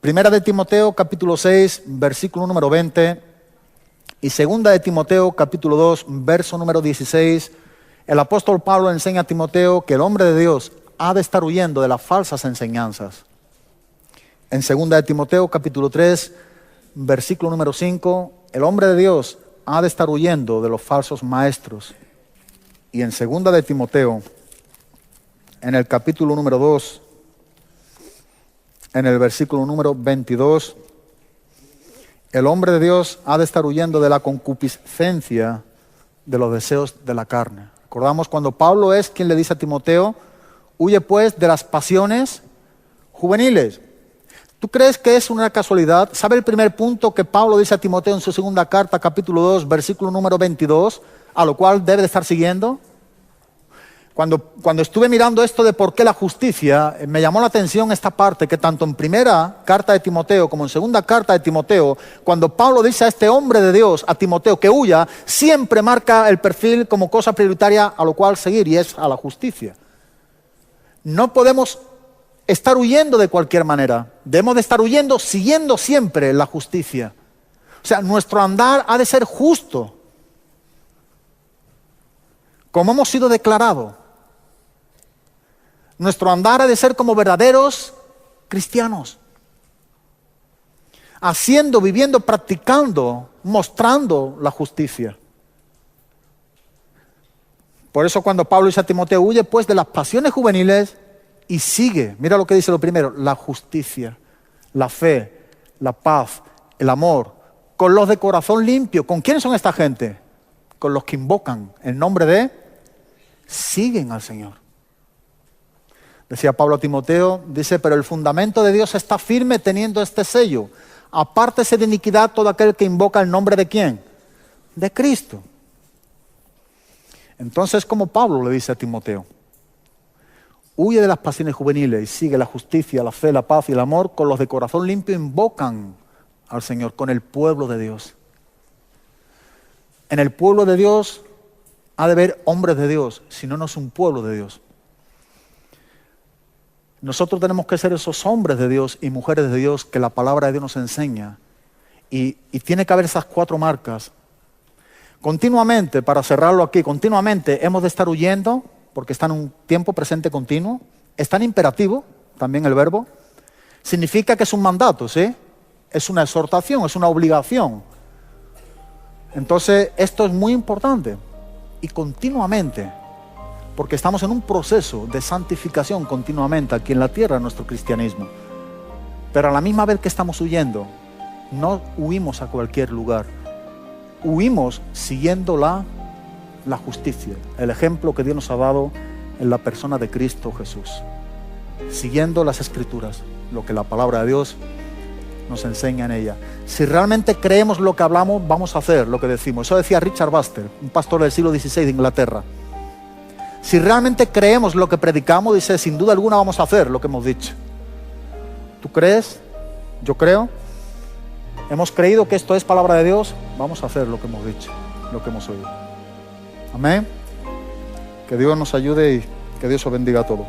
Primera de Timoteo, capítulo 6, versículo número 20. Y segunda de Timoteo, capítulo 2, verso número 16. El apóstol Pablo enseña a Timoteo que el hombre de Dios ha de estar huyendo de las falsas enseñanzas. En segunda de Timoteo, capítulo 3, versículo número 5, el hombre de Dios ha de estar huyendo de los falsos maestros. Y en segunda de Timoteo, en el capítulo número 2, en el versículo número 22, el hombre de Dios ha de estar huyendo de la concupiscencia de los deseos de la carne. Recordamos cuando Pablo es quien le dice a Timoteo, huye pues de las pasiones juveniles. ¿Tú crees que es una casualidad? ¿Sabe el primer punto que Pablo dice a Timoteo en su segunda carta, capítulo 2, versículo número 22, a lo cual debe de estar siguiendo? Cuando estuve mirando esto de por qué la justicia, me llamó la atención esta parte, que tanto en primera carta de Timoteo como en segunda carta de Timoteo, cuando Pablo dice a este hombre de Dios, a Timoteo, que huya, siempre marca el perfil como cosa prioritaria a lo cual seguir, y es a la justicia. No podemos estar huyendo de cualquier manera, debemos de estar huyendo siguiendo siempre la justicia. O sea, nuestro andar ha de ser justo, como hemos sido declarados. Nuestro andar ha de ser como verdaderos cristianos, haciendo, viviendo, practicando, mostrando la justicia. Por eso cuando Pablo dice a Timoteo, huye pues de las pasiones juveniles y sigue, mira lo que dice lo primero, la justicia, la fe, la paz, el amor, con los de corazón limpio. ¿Con quiénes son esta gente? Con los que invocan el nombre de, siguen al Señor. Decía Pablo a Timoteo, dice, pero el fundamento de Dios está firme teniendo este sello. Apártese de iniquidad todo aquel que invoca el nombre de ¿quién? De Cristo. Entonces, como Pablo le dice a Timoteo, huye de las pasiones juveniles y sigue la justicia, la fe, la paz y el amor, con los de corazón limpio invocan al Señor, con el pueblo de Dios. En el pueblo de Dios ha de haber hombres de Dios, si no, no es un pueblo de Dios. Nosotros tenemos que ser esos hombres de Dios y mujeres de Dios que la palabra de Dios nos enseña. Y tiene que haber esas 4 marcas. Continuamente, para cerrarlo aquí, continuamente hemos de estar huyendo, porque está en un tiempo presente continuo. Está en imperativo, también el verbo. Significa que es un mandato, ¿sí? Es una exhortación, es una obligación. Entonces, esto es muy importante. Y continuamente, porque estamos en un proceso de santificación continuamente aquí en la tierra, nuestro cristianismo. Pero a la misma vez que estamos huyendo, no huimos a cualquier lugar. Huimos siguiendo la justicia, el ejemplo que Dios nos ha dado en la persona de Cristo Jesús. Siguiendo las Escrituras, lo que la palabra de Dios nos enseña en ella. Si realmente creemos lo que hablamos, vamos a hacer lo que decimos. Eso decía Richard Baxter, un pastor del siglo XVI de Inglaterra. Si realmente creemos lo que predicamos, dice, sin duda alguna vamos a hacer lo que hemos dicho. ¿Tú crees? Yo creo. Hemos creído que esto es palabra de Dios, vamos a hacer lo que hemos dicho, lo que hemos oído. Amén. Que Dios nos ayude y que Dios os bendiga a todos.